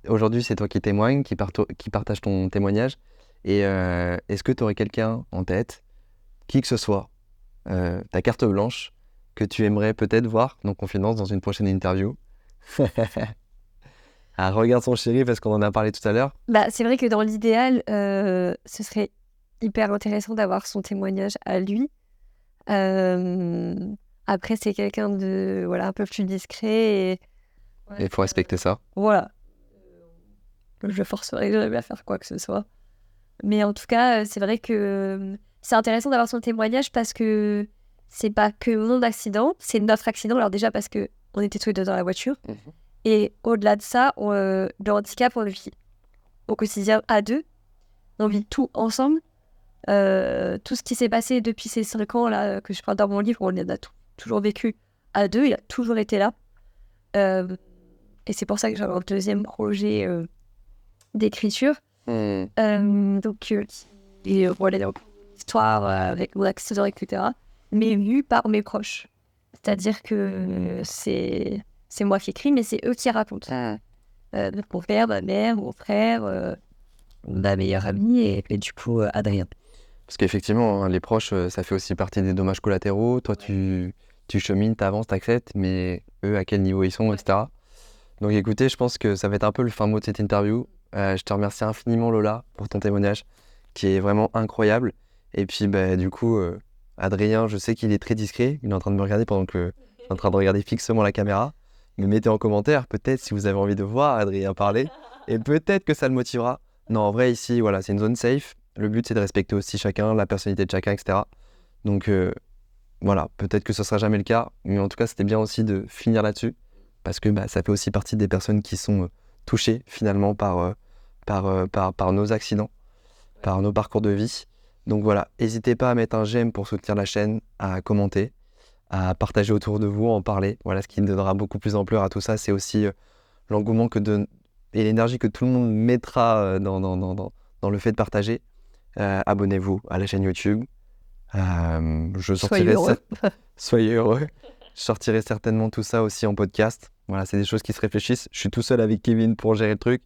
Speaker 3: aujourd'hui, c'est toi qui témoigne, qui partage ton témoignage. Et est-ce que tu aurais quelqu'un en tête, qui que ce soit, ta carte blanche, que tu aimerais peut-être voir dans Confidence dans une prochaine interview? Ah, regarde son chéri parce qu'on en a parlé tout à l'heure.
Speaker 2: C'est vrai que dans l'idéal, ce serait hyper intéressant d'avoir son témoignage à lui. Après, c'est quelqu'un de un peu plus discret. Et
Speaker 3: il faut respecter ça.
Speaker 2: Voilà. Je le forcerai jamais à faire quoi que ce soit. Mais en tout cas, c'est vrai que c'est intéressant d'avoir son témoignage parce que c'est pas que mon accident, c'est notre accident. Alors déjà parce qu'on était tous les deux dans la voiture. Et au-delà de ça, le handicap, on le vit au quotidien à deux. On vit tout ensemble. Tout ce qui s'est passé depuis ces 5 ans là, que je parle dans mon livre, on a toujours vécu à deux. Il a toujours été là. Et c'est pour ça que j'avais un deuxième projet d'écriture. Donc, voilà, l'histoire avec mon accident, etc. Mais vu par mes proches. C'est-à-dire que c'est moi qui écris, mais c'est eux qui racontent. Mon père, ma mère, mon frère, ma meilleure amie et du coup, Adrien.
Speaker 3: Parce qu'effectivement, hein, les proches, ça fait aussi partie des dommages collatéraux. Toi, tu chemines, t'avances, t'acceptes, mais eux, à quel niveau ils sont, etc. Donc écoutez, je pense que ça va être un peu le fin mot de cette interview. Je te remercie infiniment, Lola, pour ton témoignage, qui est vraiment incroyable. Et puis, du coup, Adrien, je sais qu'il est très discret. Il est en train de me regarder pendant que je suis en train de regarder fixement la caméra. Mais mettez en commentaire, peut-être, si vous avez envie de voir Adrien parler. Et peut-être que ça le motivera. Non, en vrai, ici, voilà, c'est une zone safe. Le but, c'est de respecter aussi chacun, la personnalité de chacun, etc. Donc, voilà, peut-être que ce ne sera jamais le cas. Mais en tout cas, c'était bien aussi de finir là-dessus. Parce que ça fait aussi partie des personnes qui sont touchées, finalement, par nos accidents, par nos parcours de vie. Donc voilà, n'hésitez pas à mettre un j'aime pour soutenir la chaîne, à commenter, à partager autour de vous, à en parler. Voilà, ce qui donnera beaucoup plus d'ampleur à tout ça, c'est aussi l'engouement et l'énergie que tout le monde mettra dans le fait de partager. Abonnez-vous à la chaîne YouTube.
Speaker 2: Soyez heureux.
Speaker 3: Soyez heureux. Je sortirai certainement tout ça aussi en podcast. Voilà, c'est des choses qui se réfléchissent. Je suis tout seul avec Kevin pour gérer le truc.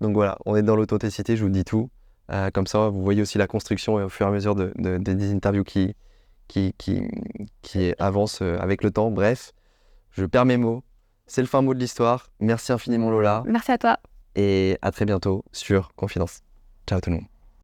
Speaker 3: Donc voilà, on est dans l'authenticité, je vous le dis tout. Comme ça, vous voyez aussi la construction et au fur et à mesure des interviews qui avancent avec le temps. Bref, je perds mes mots. C'est le fin mot de l'histoire. Merci infiniment, Lola.
Speaker 2: Merci à toi.
Speaker 3: Et à très bientôt sur Confidence. Ciao tout le monde.